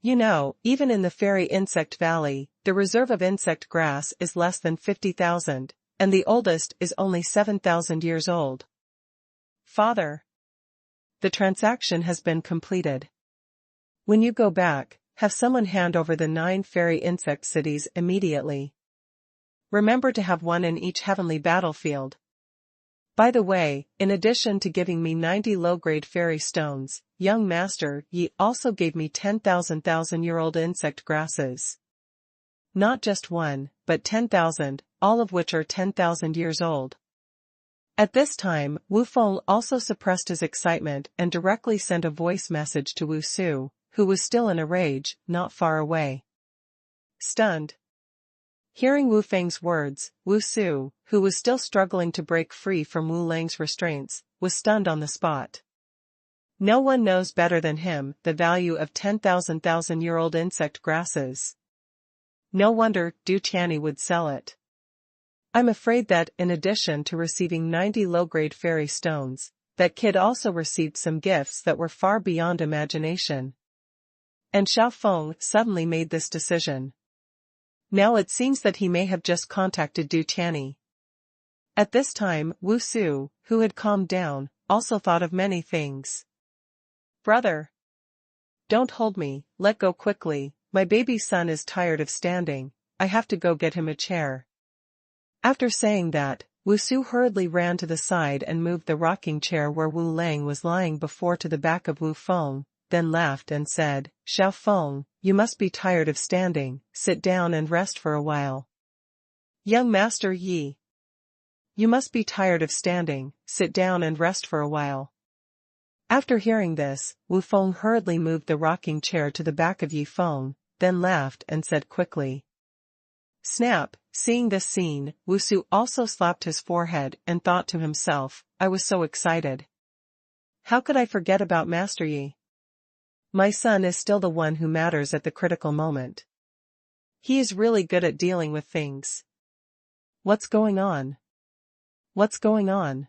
You know, even in the fairy insect valley, the reserve of insect grass is less than 50,000, and the oldest is only 7,000 years old. Father. The transaction has been completed. When you go back, have someone hand over the 9 fairy insect cities immediately. Remember to have one in each heavenly battlefield. By the way, in addition to giving me 90 low-grade fairy stones, young Master Yi also gave me 10,000 thousand-year-old insect grasses. Not just one, but 10,000, all of which are 10,000 years old. At this time, Wu Feng also suppressed his excitement and directly sent a voice message to Wu Su, who was still in a rage, not far away. Stunned. Hearing Wu Feng's words, Wu Su, who was still struggling to break free from Wu Lang's restraints, was stunned on the spot. No one knows better than him the value of 10,000-year-old insect grasses. No wonder Du Tianhe would sell it. I'm afraid that, in addition to receiving 90 low-grade fairy stones, that kid also received some gifts that were far beyond imagination. And Xiao Feng suddenly made this decision. Now it seems that he may have just contacted Du Tianhe. At this time, Wu Su, who had calmed down, also thought of many things. Brother! Don't hold me, let go quickly, my baby son is tired of standing, I have to go get him a chair. After saying that, Wu Su hurriedly ran to the side and moved the rocking chair where Wu Lang was lying before to the back of Wu Feng, then laughed and said, Xiao Feng, you must be tired of standing, sit down and rest for a while. Young Master Yi. You must be tired of standing, sit down and rest for a while. After hearing this, Wu Feng hurriedly moved the rocking chair to the back of Yi Feng, then laughed and said quickly. Snap, seeing this scene, Wu Su also slapped his forehead and thought to himself, I was so excited. How could I forget about Master Yi? My son is still the one who matters at the critical moment. He is really good at dealing with things. What's going on? What's going on?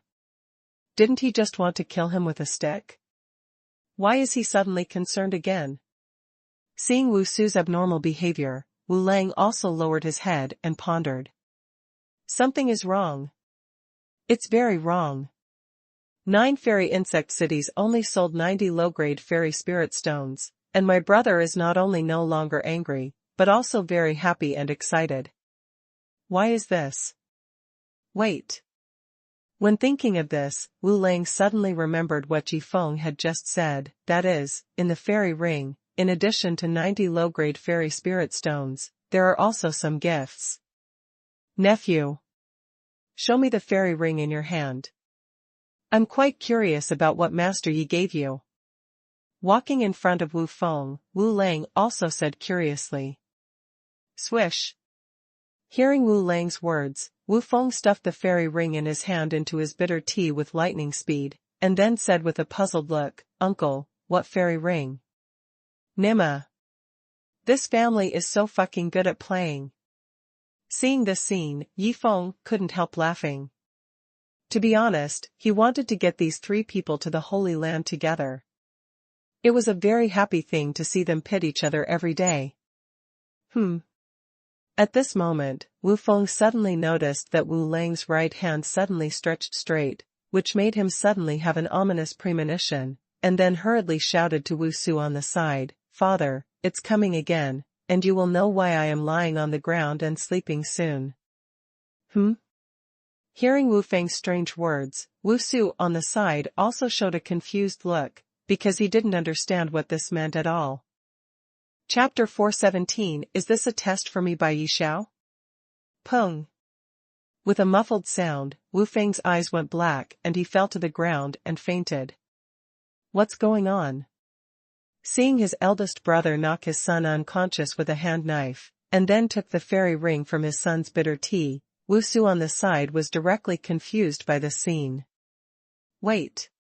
Didn't he just want to kill him with a stick? Why is he suddenly concerned again? Seeing Wu Su's abnormal behavior, Wu Lang also lowered his head and pondered. Something is wrong. It's very wrong. 9 fairy insect cities only sold 90 low-grade fairy spirit stones, and my brother is not only no longer angry, but also very happy and excited. Why is this? Wait. When thinking of this, Wu Lang suddenly remembered what Ji Feng had just said, that is, in the fairy ring, in addition to 90 low-grade fairy spirit stones, there are also some gifts. Nephew. Show me the fairy ring in your hand. I'm quite curious about what Master Yi gave you. Walking in front of Wu Feng, Wu Lang also said curiously. Swish. Hearing Wu Lang's words, Wu Feng stuffed the fairy ring in his hand into his bitter tea with lightning speed, and then said with a puzzled look, Uncle, what fairy ring? Nima. This family is so fucking good at playing. Seeing this scene, Yi Feng couldn't help laughing. To be honest, he wanted to get these 3 people to the Holy Land together. It was a very happy thing to see them pit each other every day. At this moment, Wu Feng suddenly noticed that Wu Lang's right hand suddenly stretched straight, which made him suddenly have an ominous premonition, and then hurriedly shouted to Wu Su on the side, Father, it's coming again, and you will know why I am lying on the ground and sleeping soon. Hearing Wu Feng's strange words, Wu Su on the side also showed a confused look, because he didn't understand what this meant at all. Chapter 417 Is this a test for me by Yi Xiao? Peng. With a muffled sound, Wu Feng's eyes went black and he fell to the ground and fainted. What's going on? Seeing his eldest brother knock his son unconscious with a hand knife, and then took the fairy ring from his son's bitter tea, Wu Su on the side was directly confused by the scene. Wait.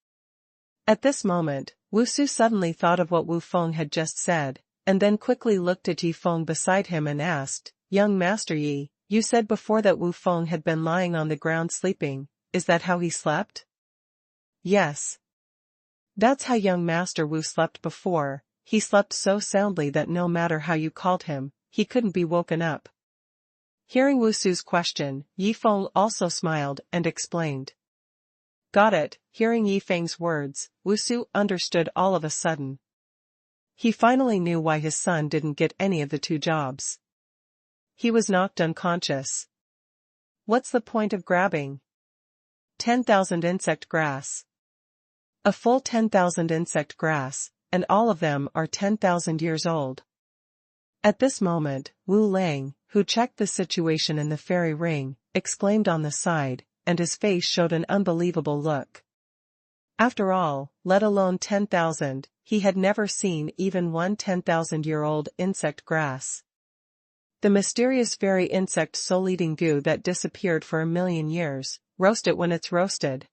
At this moment, Wu Su suddenly thought of what Wu Feng had just said, and then quickly looked at Yi Feng beside him and asked, Young Master Yi, you said before that Wu Feng had been lying on the ground sleeping, is that how he slept? Yes. That's how young Master Wu slept before, he slept so soundly that no matter how you called him, he couldn't be woken up. Hearing Wu Su's question, Yi Feng also smiled and explained. Got it. Hearing Yi Feng's words, Wu Su understood all of a sudden. He finally knew why his son didn't get any of the 2 jobs. He was knocked unconscious. What's the point of grabbing 10,000 insect grass? A full 10,000 insect grass, and all of them are 10,000 years old. At this moment, Wu Lang, who checked the situation in the fairy ring, exclaimed on the side, and his face showed an unbelievable look. After all, let alone 10,000, he had never seen even one 10,000-year-old insect grass. The mysterious fairy insect soul-eating goo that disappeared for 1,000,000 years, roast it when it's roasted.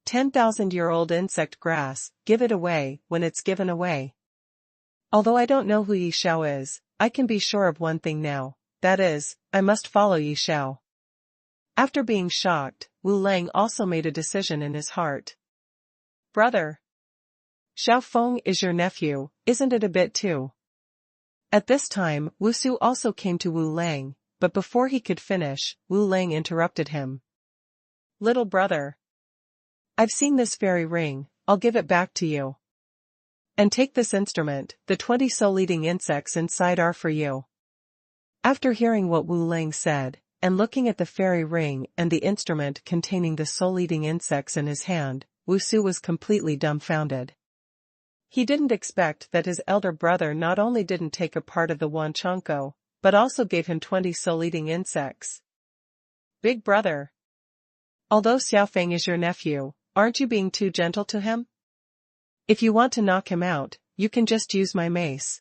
10,000-year-old insect grass, give it away when it's given away. Although I don't know who Yi Xiao is, I can be sure of one thing now, that is, I must follow Yi Xiao. After being shocked, Wu Lang also made a decision in his heart. Brother. Xiao Feng is your nephew, isn't it a bit too? At this time, Wu Su also came to Wu Lang, but before he could finish, Wu Lang interrupted him. Little brother. I've seen this fairy ring, I'll give it back to you. And take this instrument, the 20 soul-eating insects inside are for you. After hearing what Wu Lang said, and looking at the fairy ring and the instrument containing the soul-eating insects in his hand, Wu Su was completely dumbfounded. He didn't expect that his elder brother not only didn't take a part of the Wanchonko, but also gave him 20 soul-eating insects. Big brother. Although Xiaofeng is your nephew, aren't you being too gentle to him? If you want to knock him out, you can just use my mace.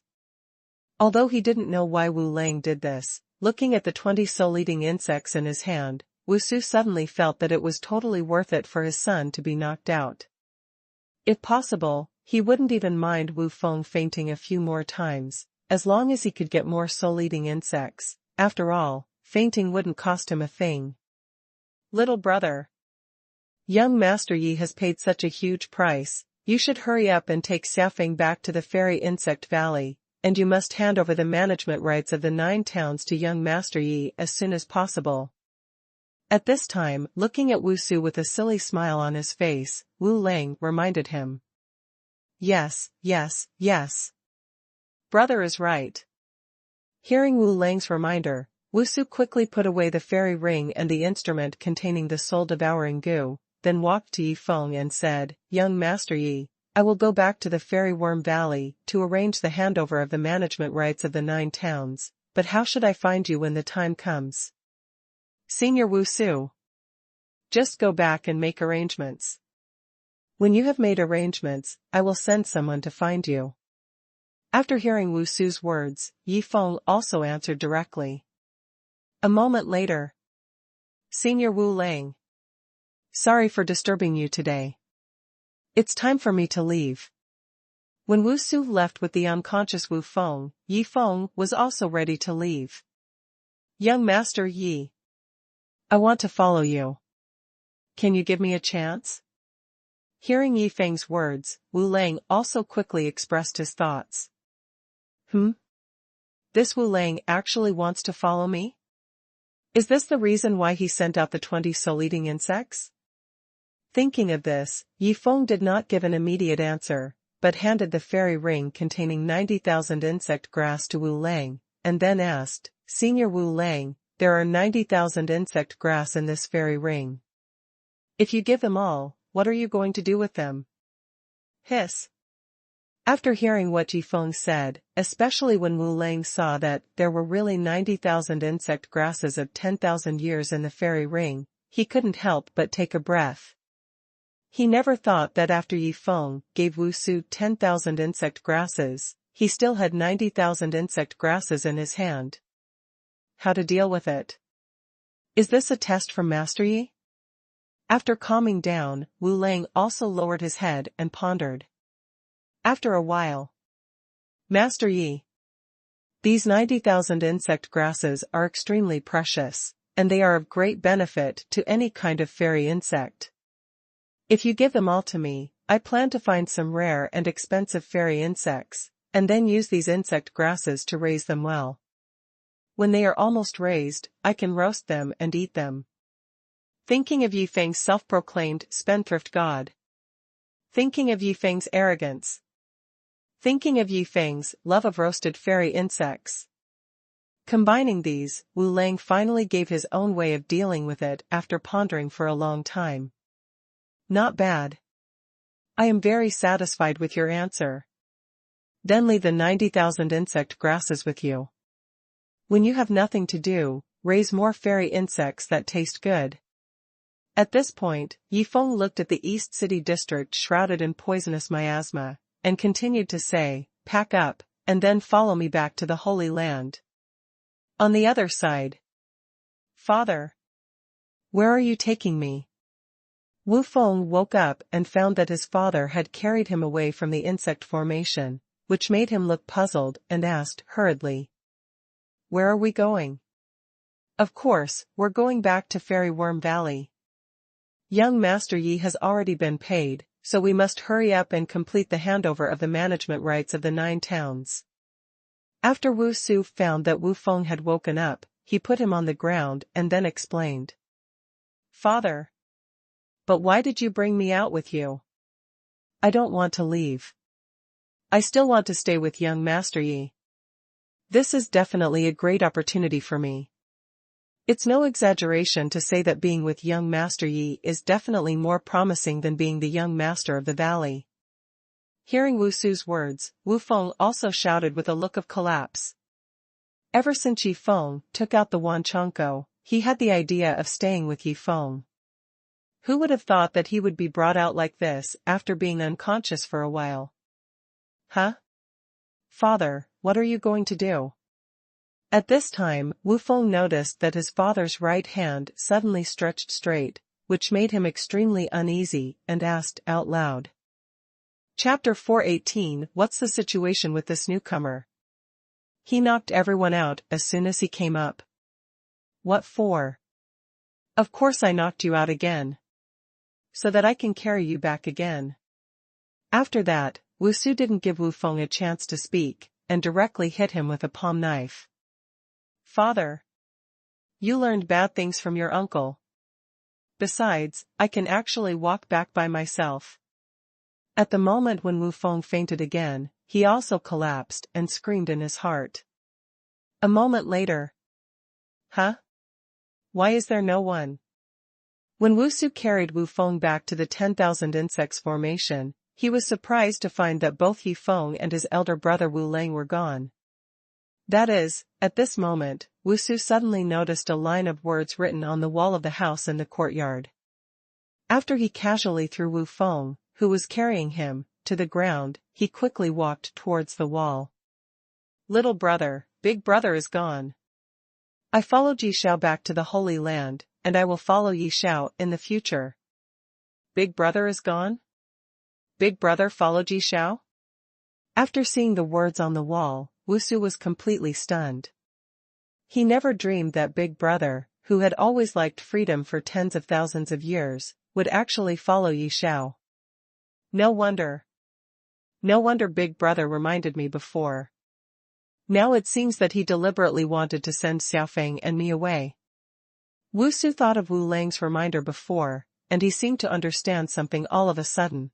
Although he didn't know why Wu Lang did this, looking at the 20 soul-eating insects in his hand, Wu Su suddenly felt that it was totally worth it for his son to be knocked out. If possible, he wouldn't even mind Wu Feng fainting a few more times, as long as he could get more soul-eating insects. After all, fainting wouldn't cost him a thing. Little brother. Young Master Yi has paid such a huge price, you should hurry up and take Xiaofeng back to the Fairy Insect Valley, and you must hand over the management rights of the 9 towns to young Master Yi as soon as possible. At this time, looking at Wu Su with a silly smile on his face, Wu Lang reminded him. Yes, yes, yes. Brother is right. Hearing Wu Lang's reminder, Wu Su quickly put away the fairy ring and the instrument containing the soul-devouring goo, then walked to Yi Feng and said, Young Master Yi, I will go back to the Fairy Worm Valley to arrange the handover of the management rights of the 9 towns, but how should I find you when the time comes? Senior Wu Su. Just go back and make arrangements. When you have made arrangements, I will send someone to find you. After hearing Wu Su's words, Yi Feng also answered directly. A moment later. Senior Wu Lang. Sorry for disturbing you today. It's time for me to leave. When Wu Su left with the unconscious Wu Feng, Yi Feng was also ready to leave. Young Master Yi. I want to follow you. Can you give me a chance? Hearing Yi Feng's words, Wu Lang also quickly expressed his thoughts. This Wu Lang actually wants to follow me? Is this the reason why he sent out the 20 soul-eating insects? Thinking of this, Yi Feng did not give an immediate answer, but handed the fairy ring containing 90,000 insect grass to Wu Lang, and then asked, Senior Wu Lang, there are 90,000 insect grass in this fairy ring. If you give them all, what are you going to do with them? Hiss. After hearing what Yi Feng said, especially when Wu Lang saw that there were really 90,000 insect grasses of 10,000 years in the fairy ring, he couldn't help but take a breath. He never thought that after Yi Feng gave Wu Su 10,000 insect grasses, he still had 90,000 insect grasses in his hand. How to deal with it? Is this a test from Master Yi? After calming down, Wu Lang also lowered his head and pondered. After a while. Master Yi. These 90,000 insect grasses are extremely precious, and they are of great benefit to any kind of fairy insect. If you give them all to me, I plan to find some rare and expensive fairy insects, and then use these insect grasses to raise them well. When they are almost raised, I can roast them and eat them. Thinking of Yi Feng's self-proclaimed spendthrift god. Thinking of Yi Feng's arrogance. Thinking of Yi Feng's love of roasted fairy insects. Combining these, Wu Lang finally gave his own way of dealing with it after pondering for a long time. Not bad. I am very satisfied with your answer. Then leave the 90,000 insect grasses with you. When you have nothing to do, raise more fairy insects that taste good. At this point, Yifeng looked at the East City district shrouded in poisonous miasma, and continued to say, pack up, and then follow me back to the Holy Land. On the other side. Father. Where are you taking me? Wu Feng woke up and found that his father had carried him away from the insect formation, which made him look puzzled and asked hurriedly. Where are we going? Of course, we're going back to Fairy Worm Valley. Young Master Yi has already been paid, so we must hurry up and complete the handover of the management rights of the 9 towns. After Wu Su found that Wu Feng had woken up, he put him on the ground and then explained. Father. But why did you bring me out with you? I don't want to leave. I still want to stay with young Master Yi. This is definitely a great opportunity for me. It's no exaggeration to say that being with young Master Yi is definitely more promising than being the young master of the valley. Hearing Wu Su's words, Wu Feng also shouted with a look of collapse. Ever since Yi Feng took out the Wanchonko, he had the idea of staying with Yi Feng. Who would have thought that he would be brought out like this after being unconscious for a while? Huh? Father, what are you going to do? At this time, Wu Feng noticed that his father's right hand suddenly stretched straight, which made him extremely uneasy, and asked out loud. Chapter 418. What's the situation with this newcomer? He knocked everyone out as soon as he came up. What for? Of course I knocked you out again. So that I can carry you back again. After that, Wu Su didn't give Wu Feng a chance to speak, and directly hit him with a palm knife. Father. You learned bad things from your uncle. Besides, I can actually walk back by myself. At the moment when Wu Feng fainted again, he also collapsed and screamed in his heart. A moment later. Huh? Why is there no one? When Wu Su carried Wu Feng back to the 10,000 insects formation, he was surprised to find that both Yi Feng and his elder brother Wu Lang were gone. That is, at this moment, Wu Su suddenly noticed a line of words written on the wall of the house in the courtyard. After he casually threw Wu Feng, who was carrying him, to the ground, he quickly walked towards the wall. Little brother, big brother is gone. I followed Yi Xiao back to the Holy Land, and I will follow Yi Xiao in the future. Big brother is gone? Big brother followed Yi Xiao? After seeing the words on the wall, Wu Su was completely stunned. He never dreamed that Big Brother, who had always liked freedom for tens of thousands of years, would actually follow Yi Xiao. No wonder. No wonder Big Brother reminded me before. Now it seems that he deliberately wanted to send Xiaofeng and me away. Wu Su thought of Wu Lang's reminder before, and he seemed to understand something all of a sudden.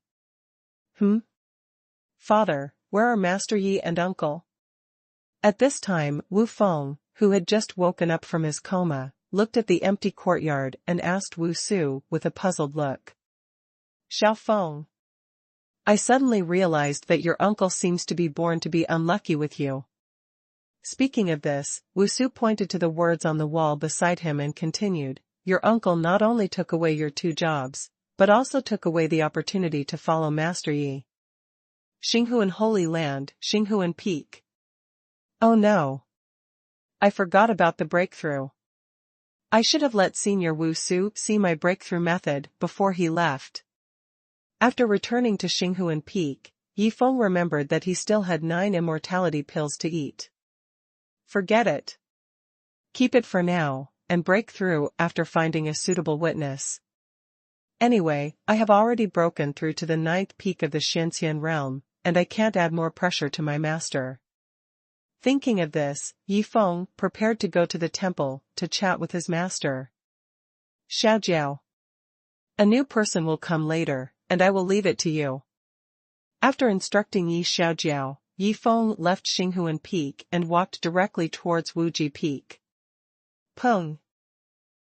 Father, where are Master Yi and Uncle? At this time, Wu Feng, who had just woken up from his coma, looked at the empty courtyard and asked Wu Su with a puzzled look. Xiaofeng. I suddenly realized that your uncle seems to be born to be unlucky with you. Speaking of this, Wu Su pointed to the words on the wall beside him and continued, your uncle not only took away your 2 jobs, but also took away the opportunity to follow Master Yi. Xinghuan Holy Land, Xinghuan Peak. Oh no. I forgot about the breakthrough. I should have let Senior Wu Su see my breakthrough method before he left. After returning to Xinghuan Peak, Yi Feng remembered that he still had 9 immortality pills to eat. Forget it. Keep it for now, and break through after finding a suitable witness. Anyway, I have already broken through to the 9th peak of the Xianxian realm, and I can't add more pressure to my master. Thinking of this, Yi Feng prepared to go to the temple to chat with his master. Xiaojiao. A new person will come later, and I will leave it to you. After instructing Yi Xiaojiao, Yi Feng left Xinghuan Peak and walked directly towards Wuji Peak. Peng.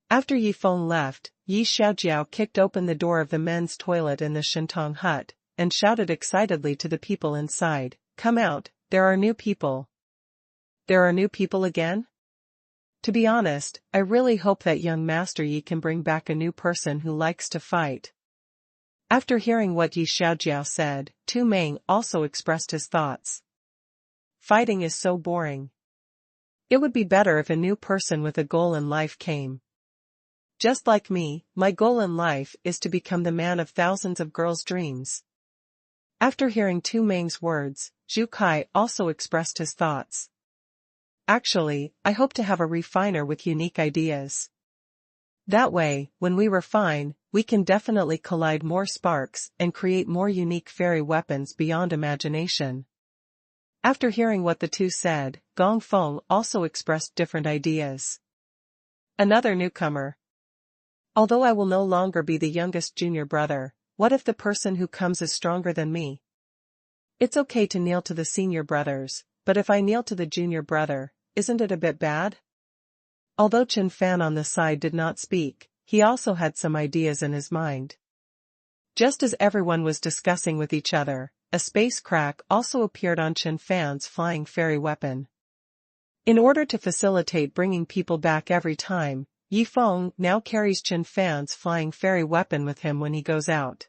After Yi Feng left, Yi Xiaojiao kicked open the door of the men's toilet in the Shentong hut, and shouted excitedly to the people inside, come out, There are new people. There are new people again? To be honest, I really hope that young Master Yi can bring back a new person who likes to fight. After hearing what Yi Xiaojiao said, Tu Meng also expressed his thoughts. Fighting is so boring. It would be better if a new person with a goal in life came. Just like me, my goal in life is to become the man of thousands of girls' dreams. After hearing Tu Meng's words, Zhu Kai also expressed his thoughts. Actually, I hope to have a refiner with unique ideas. That way, when we refine, we can definitely collide more sparks and create more unique fairy weapons beyond imagination. After hearing what the two said, Gong Feng also expressed different ideas. Another newcomer. Although I will no longer be the youngest junior brother, what if the person who comes is stronger than me? It's okay to kneel to the senior brothers, but if I kneel to the junior brother, isn't it a bit bad? Although Chen Fan on the side did not speak, he also had some ideas in his mind. Just as everyone was discussing with each other, a space crack also appeared on Chen Fan's flying fairy weapon. In order to facilitate bringing people back every time, Yi Feng now carries Chen Fan's flying fairy weapon with him when he goes out.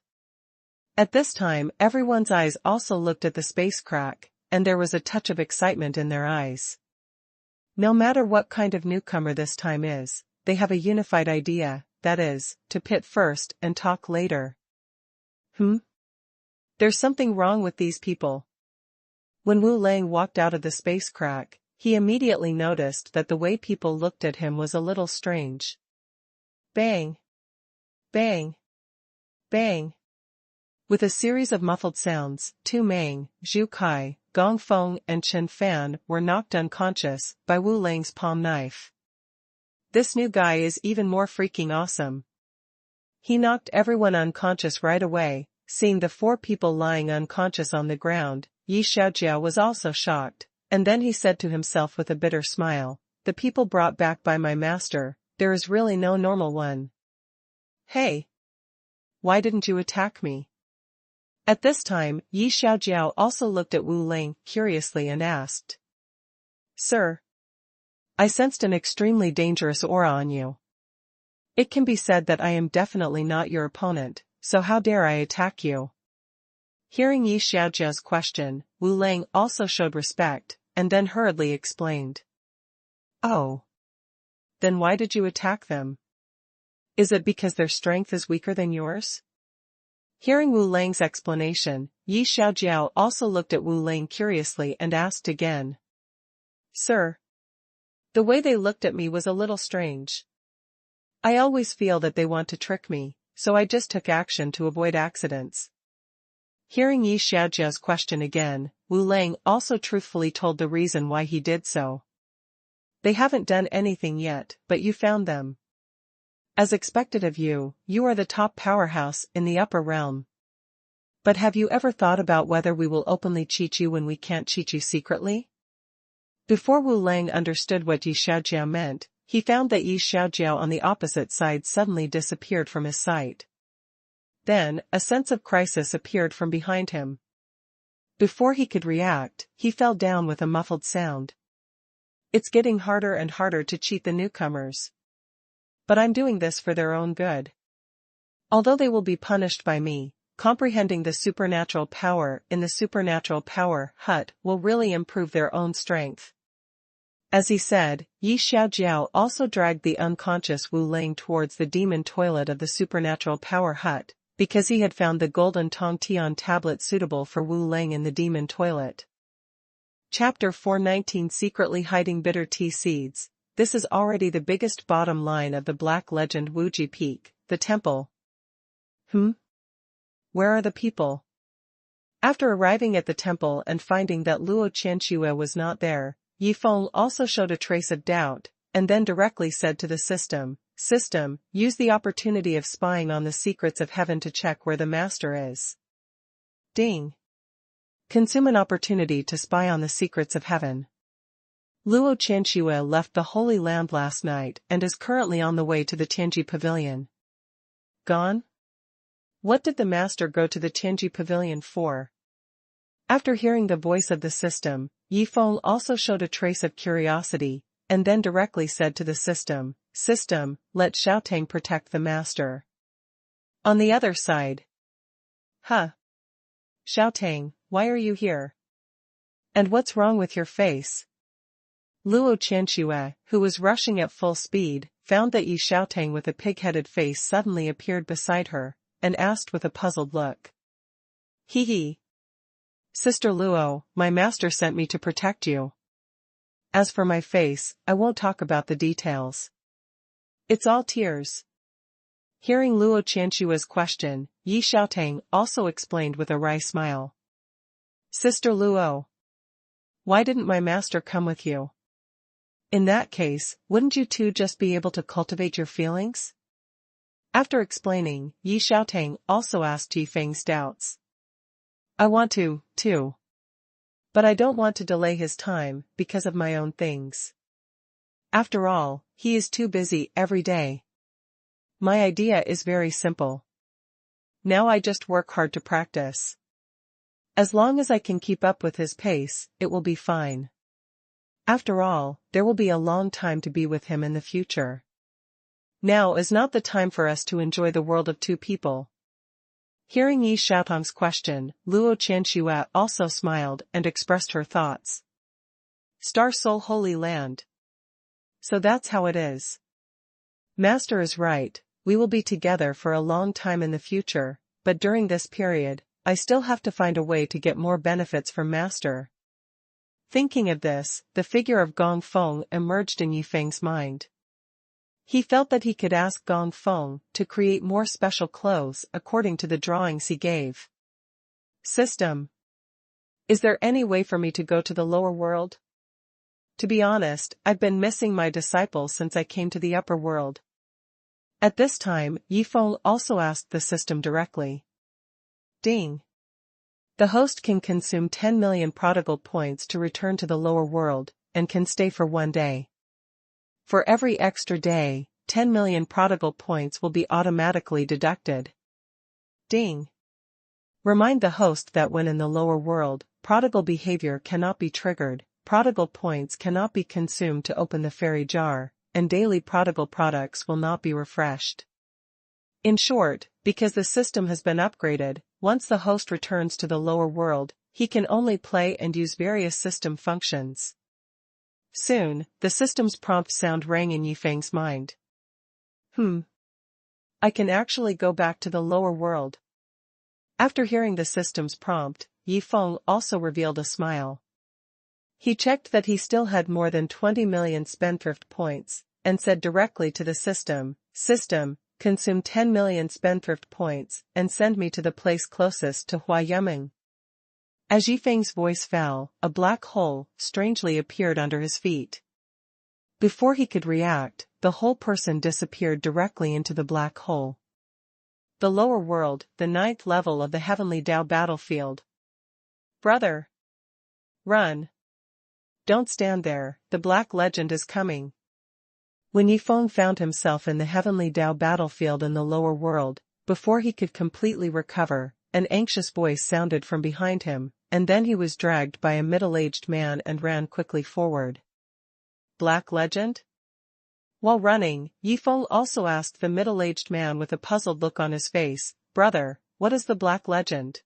At this time, everyone's eyes also looked at the space crack, and there was a touch of excitement in their eyes. No matter what kind of newcomer this time is, they have a unified idea, that is, to pit first and talk later. There's something wrong with these people. When Wu Lang walked out of the space crack, he immediately noticed that the way people looked at him was a little strange. Bang! Bang! Bang! With a series of muffled sounds, Tu Meng, Zhu Kai, Gong Feng and Chen Fan were knocked unconscious by Wu Lang's palm knife. This new guy is even more freaking awesome. He knocked everyone unconscious right away. Seeing the 4 people lying unconscious on the ground, Yi Xiaojiao was also shocked, and then he said to himself with a bitter smile, "The people brought back by my master, there is really no normal one. Hey! Why didn't you attack me?" At this time, Yi Xiaojiao also looked at Wu Lang curiously and asked. "Sir, I sensed an extremely dangerous aura on you. It can be said that I am definitely not your opponent, so how dare I attack you?" Hearing Yi Xiaojiao's question, Wu Lang also showed respect, and then hurriedly explained. "Oh. Then why did you attack them? Is it because their strength is weaker than yours?" Hearing Wu Lang's explanation, Yi Xiaojiao also looked at Wu Lang curiously and asked again. "Sir, the way they looked at me was a little strange. I always feel that they want to trick me, so I just took action to avoid accidents." Hearing Yi Xiaojiao's question again, Wu Lang also truthfully told the reason why he did so. "They haven't done anything yet, but you found them. As expected of you, you are the top powerhouse in the upper realm. But have you ever thought about whether we will openly cheat you when we can't cheat you secretly?" Before Wu Lang understood what Yi Xiaojiao meant, he found that Yi Xiaojiao on the opposite side suddenly disappeared from his sight. Then, a sense of crisis appeared from behind him. Before he could react, he fell down with a muffled sound. "It's getting harder and harder to cheat the newcomers. But I'm doing this for their own good. Although they will be punished by me, comprehending the supernatural power in the supernatural power hut will really improve their own strength." As he said, Yi Xiaojiao also dragged the unconscious Wu Lang towards the demon toilet of the supernatural power hut, because he had found the golden Tong Tian tablet suitable for Wu Lang in the demon toilet. Chapter 419 Secretly Hiding Bitter Tea Seeds. This is already the biggest bottom line of the Black Legend Wuji Peak, the temple. Where are the people? After arriving at the temple and finding that Luo Qianxue was not there, Yi Feng also showed a trace of doubt, and then directly said to the system, use the opportunity of spying on the secrets of heaven to check where the master is. Ding. Consume an opportunity to spy on the secrets of heaven. Luo Qianxue left the Holy Land last night and is currently on the way to the Tianji Pavilion. Gone? What did the master go to the Tianji Pavilion for? After hearing the voice of the system, Yifeng also showed a trace of curiosity, and then directly said to the system, "System, let Xiaotang protect the master." On the other side. Huh? Xiaotang, why are you here? And what's wrong with your face? Luo Qianxue, who was rushing at full speed, found that Yi Xiaotang with a pig-headed face suddenly appeared beside her, and asked with a puzzled look. Hee hee. Sister Luo, my master sent me to protect you. As for my face, I won't talk about the details. It's all tears. Hearing Luo Qianxue's question, Yi Xiaotang also explained with a wry smile. Sister Luo. Why didn't my master come with you? In that case, wouldn't you two just be able to cultivate your feelings? After explaining, Yi Xiaotang also asked Yifeng's doubts. I want to, too. But I don't want to delay his time, because of my own things. After all, he is too busy every day. My idea is very simple. Now I just work hard to practice. As long as I can keep up with his pace, it will be fine. After all, there will be a long time to be with him in the future. Now is not the time for us to enjoy the world of two people. Hearing Yi Xiaotang's question, Luo Qianxue also smiled and expressed her thoughts. Star Soul Holy Land. So that's how it is. Master is right, we will be together for a long time in the future, but during this period, I still have to find a way to get more benefits from Master. Thinking of this, the figure of Gong Feng emerged in Yifeng's mind. He felt that he could ask Gong Feng to create more special clothes according to the drawings he gave. System. Is there any way for me to go to the lower world? To be honest, I've been missing my disciples since I came to the upper world. At this time, Yifeng also asked the system directly. Ding. The host can consume 10 million prodigal points to return to the lower world, and can stay for 1 day. For every extra day, 10 million prodigal points will be automatically deducted. Ding. Remind the host that when in the lower world, prodigal behavior cannot be triggered, prodigal points cannot be consumed to open the fairy jar, and daily prodigal products will not be refreshed. In short, because the system has been upgraded, once the host returns to the lower world, he can only play and use various system functions. Soon, the system's prompt sound rang in Yifeng's mind. I can actually go back to the lower world. After hearing the system's prompt, Yifeng also revealed a smile. He checked that he still had more than 20 million spendthrift points, and said directly to the system, System, consume 10 million spendthrift points, and send me to the place closest to Huayuming. As Yifeng's voice fell, a black hole strangely appeared under his feet. Before he could react, the whole person disappeared directly into the black hole. The lower world, the 9th level of the heavenly Dao battlefield. Brother! Run! Don't stand there, the black legend is coming. When Yifeng found himself in the heavenly Dao battlefield in the lower world, before he could completely recover, an anxious voice sounded from behind him, and then he was dragged by a middle-aged man and ran quickly forward. Black legend? While running, Yifeng also asked the middle-aged man with a puzzled look on his face, Brother, what is the black legend?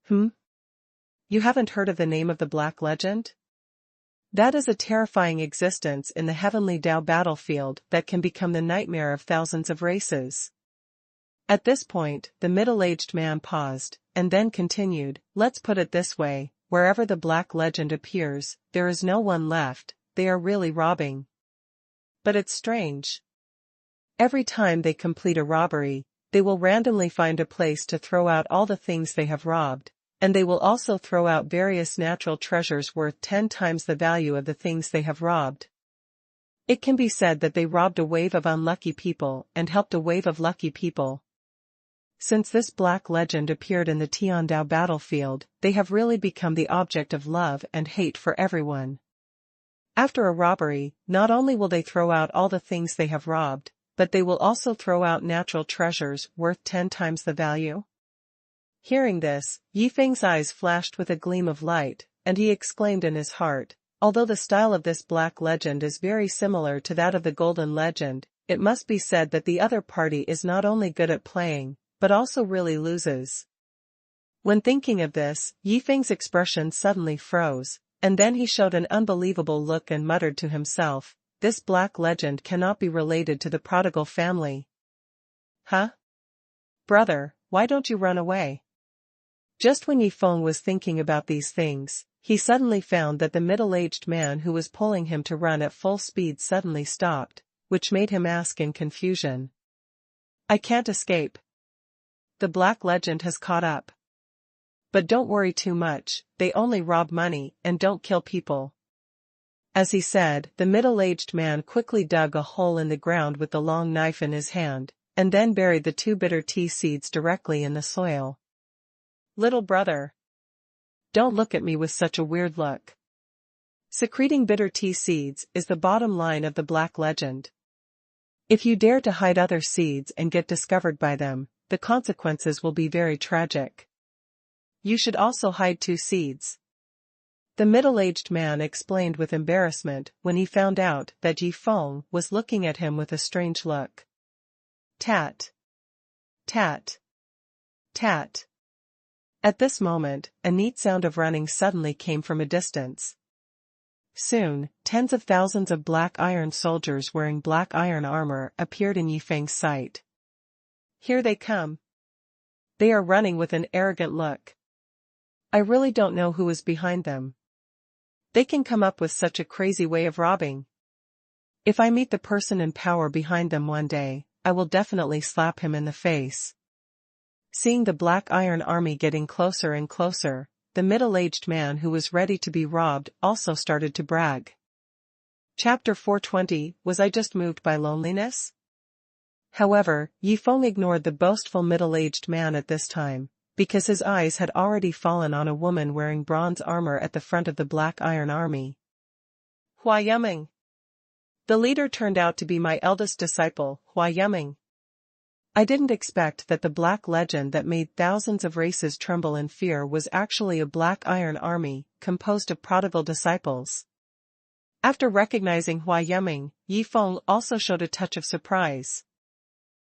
You haven't heard of the name of the black legend? That is a terrifying existence in the heavenly Dao battlefield that can become the nightmare of thousands of races. At this point, the middle-aged man paused, and then continued, Let's put it this way, wherever the black legend appears, there is no one left, they are really robbing. But it's strange. Every time they complete a robbery, they will randomly find a place to throw out all the things they have robbed, and they will also throw out various natural treasures worth 10 times the value of the things they have robbed. It can be said that they robbed a wave of unlucky people and helped a wave of lucky people. Since this black legend appeared in the Tiandao battlefield, they have really become the object of love and hate for everyone. After a robbery, not only will they throw out all the things they have robbed, but they will also throw out natural treasures worth 10 times the value. Hearing this, Yi Feng's eyes flashed with a gleam of light, and he exclaimed in his heart, although the style of this black legend is very similar to that of the golden legend, it must be said that the other party is not only good at playing, but also really loses. When thinking of this, Yi Feng's expression suddenly froze, and then he showed an unbelievable look and muttered to himself, "This black legend cannot be related to the prodigal family." "Huh? Brother, why don't you run away?" Just when Yi Feng was thinking about these things, he suddenly found that the middle-aged man who was pulling him to run at full speed suddenly stopped, which made him ask in confusion, "I can't escape. The black legend has caught up. But don't worry too much, they only rob money and don't kill people." As he said, the middle-aged man quickly dug a hole in the ground with the long knife in his hand, and then buried the 2 bitter tea seeds directly in the soil. "Little brother, don't look at me with such a weird look. Secreting bitter tea seeds is the bottom line of the black legend. If you dare to hide other seeds and get discovered by them, the consequences will be very tragic. You should also hide 2 seeds." The middle-aged man explained with embarrassment when he found out that Yi Feng was looking at him with a strange look. Tat. Tat. Tat. At this moment, a neat sound of running suddenly came from a distance. Soon, tens of thousands of black iron soldiers wearing black iron armor appeared in Yi Feng's sight. "Here they come. They are running with an arrogant look. I really don't know who is behind them. They can come up with such a crazy way of robbing. If I meet the person in power behind them one day, I will definitely slap him in the face." Seeing the black iron army getting closer and closer, the middle-aged man who was ready to be robbed also started to brag. Chapter 420, Was I just moved by loneliness? However, Yi Feng ignored the boastful middle-aged man at this time, because his eyes had already fallen on a woman wearing bronze armor at the front of the black iron army. Hua Yuming. The leader turned out to be my eldest disciple, Hua Yuming. I didn't expect that the black legend that made thousands of races tremble in fear was actually a black iron army, composed of prodigal disciples. After recognizing Hua Yuming, Yi Feng also showed a touch of surprise.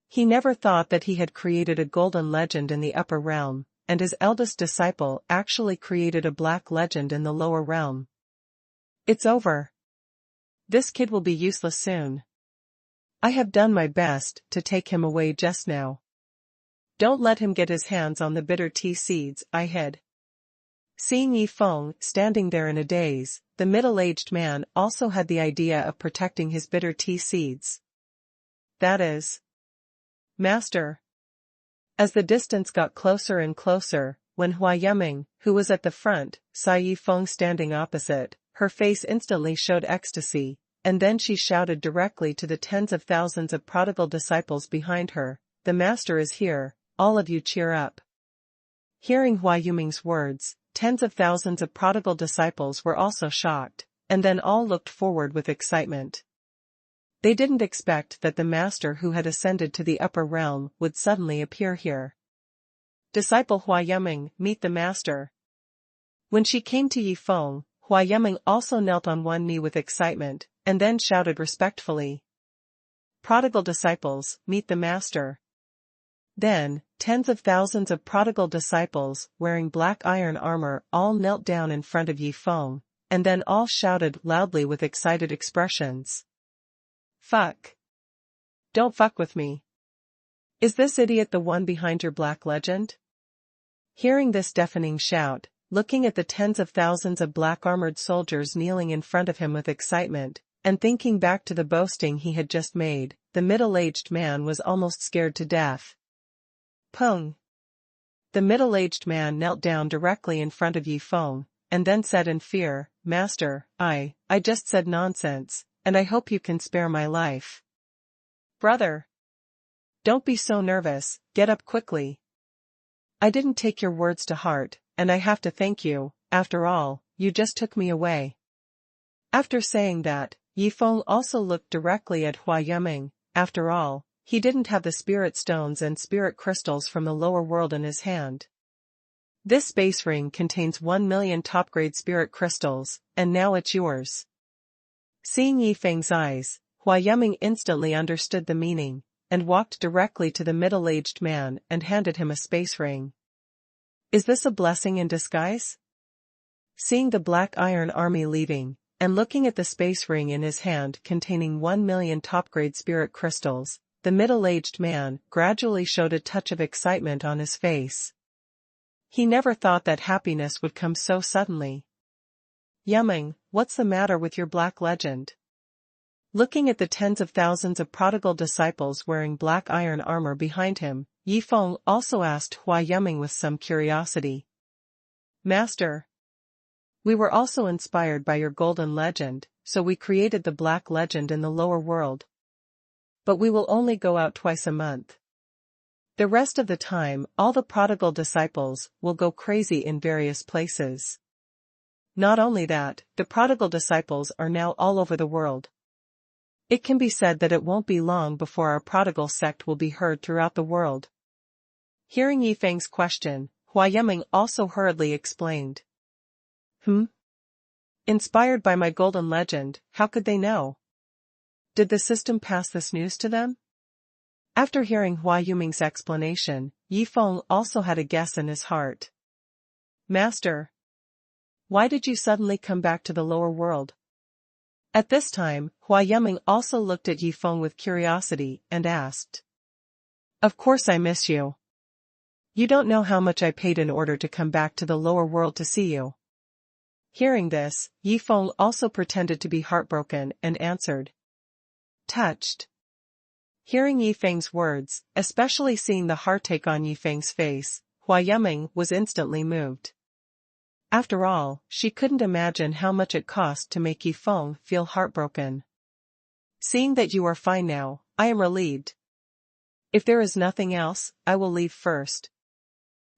He never thought that he had created a golden legend in the upper realm, and his eldest disciple actually created a black legend in the lower realm. It's over. This kid will be useless soon. I have done my best to take him away just now. Don't let him get his hands on the bitter tea seeds I hid. Seeing Yi Feng standing there in a daze, the middle-aged man also had the idea of protecting his bitter tea seeds. That is, Master. As the distance got closer and closer, when Hua Yuming, who was at the front, saw Yi Feng standing opposite, her face instantly showed ecstasy, and then she shouted directly to the tens of thousands of prodigal disciples behind her, "The Master is here, all of you cheer up." Hearing Hua Yuming's words, tens of thousands of prodigal disciples were also shocked, and then all looked forward with excitement. They didn't expect that the Master who had ascended to the upper realm would suddenly appear here. Disciple Hua Yuming, meet the Master. When she came to Yi Feng, Hua Yuming also knelt on one knee with excitement, and then shouted respectfully, "Prodigal disciples, meet the Master." Then, tens of thousands of prodigal disciples wearing black iron armor all knelt down in front of Yi Feng, and then all shouted loudly with excited expressions, "Fuck. Don't fuck with me. Is this idiot the one behind your black legend?" Hearing this deafening shout, looking at the tens of thousands of black-armored soldiers kneeling in front of him with excitement, and thinking back to the boasting he had just made, the middle-aged man was almost scared to death. Pung. The middle-aged man knelt down directly in front of Yi Feng, and then said in fear, "Master, I just said nonsense, and I hope you can spare my life." "Brother. Don't be so nervous, get up quickly. I didn't take your words to heart, and I have to thank you, after all, you just took me away." After saying that, Yi Feng also looked directly at Hua Yuming. After all, he didn't have the spirit stones and spirit crystals from the lower world in his hand. This space ring contains 1 million top-grade spirit crystals, and now it's yours. Seeing Yifeng's eyes, Hua Yuming instantly understood the meaning, and walked directly to the middle-aged man and handed him a space ring. Is this a blessing in disguise? Seeing the Black Iron Army leaving, and looking at the space ring in his hand containing 1 million top-grade spirit crystals, the middle-aged man gradually showed a touch of excitement on his face. He never thought that happiness would come so suddenly. Yuming, what's the matter with your black legend? Looking at the tens of thousands of prodigal disciples wearing black iron armor behind him, Yifeng also asked Hua Yuming with some curiosity. Master, we were also inspired by your golden legend, so we created the black legend in the lower world. But we will only go out twice a month. The rest of the time, all the prodigal disciples will go crazy in various places. Not only that, the prodigal disciples are now all over the world. It can be said that it won't be long before our prodigal sect will be heard throughout the world. Hearing Yifeng's question, Hua Yuming also hurriedly explained. Inspired by my golden legend, how could they know? Did the system pass this news to them? After hearing Hua Yuming's explanation, Yifeng also had a guess in his heart. Master, why did you suddenly come back to the lower world? At this time, Hua Yuming also looked at Yifeng with curiosity and asked. Of course I miss you. You don't know how much I paid in order to come back to the lower world to see you. Hearing this, Yifeng also pretended to be heartbroken and answered. Touched. Hearing Yifeng's words, especially seeing the heartache on Yifeng's face, Hua Yuming was instantly moved. After all, she couldn't imagine how much it cost to make Yifeng feel heartbroken. Seeing that you are fine now, I am relieved. If there is nothing else, I will leave first.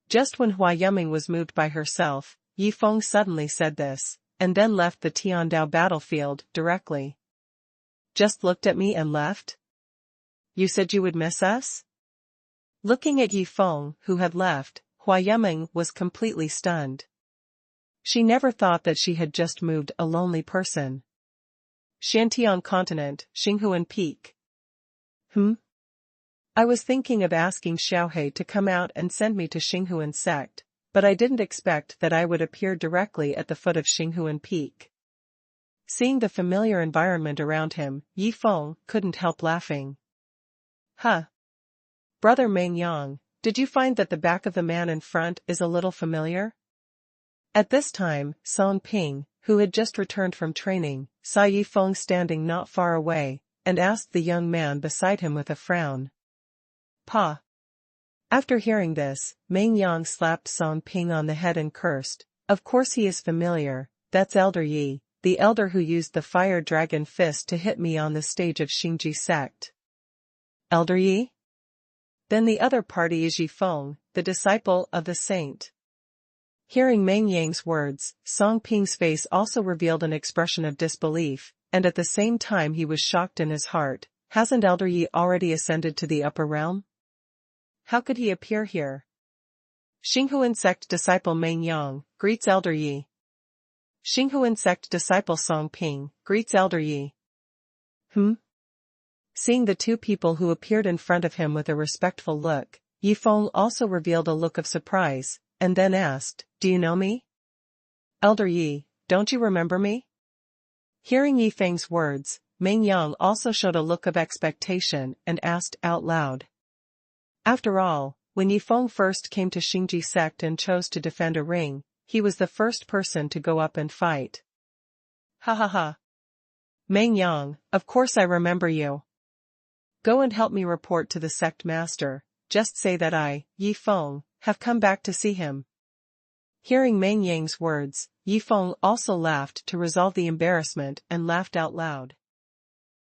Just when Hua Yuming was moved by herself, Yifeng suddenly said this, and then left the Tiandao battlefield directly. Just looked at me and left? You said you would miss us? Looking at Yifeng, who had left, Hua Yuming was completely stunned. She never thought that she had just moved a lonely person. Shantian Continent, Xinghuan Peak. I was thinking of asking Xiaohe to come out and send me to Xinghuan sect, but I didn't expect that I would appear directly at the foot of Xinghuan Peak. Seeing the familiar environment around him, Yifeng couldn't help laughing. Brother Meng Yang, did you find that the back of the man in front is a little familiar? At this time, Song Ping, who had just returned from training, saw Yifeng standing not far away, and asked the young man beside him with a frown. Pa. After hearing this, Meng Yang slapped Song Ping on the head and cursed. Of course he is familiar, that's Elder Yi, the elder who used the fire dragon fist to hit me on the stage of Xingji sect. Elder Yi? Then the other party is Yifeng, the disciple of the saint. Hearing Meng Yang's words, Song Ping's face also revealed an expression of disbelief, and at the same time he was shocked in his heart. Hasn't Elder Yi already ascended to the upper realm? How could he appear here? Xinghuan sect disciple Meng Yang greets Elder Yi. Xinghuan sect disciple Song Ping greets Elder Yi. Seeing the two people who appeared in front of him with a respectful look, Yifeng also revealed a look of surprise, and then asked, Do you know me? Elder Yi, don't you remember me? Hearing Yifeng's words, Meng Yang also showed a look of expectation and asked out loud. After all, when Yifeng first came to Xingji sect and chose to defend a ring, he was the first person to go up and fight. Meng Yang, of course I remember you. Go and help me report to the sect master, just say that I, Yifeng, have come back to see him. Hearing Meng Yang's words, Yifeng also laughed to resolve the embarrassment and laughed out loud.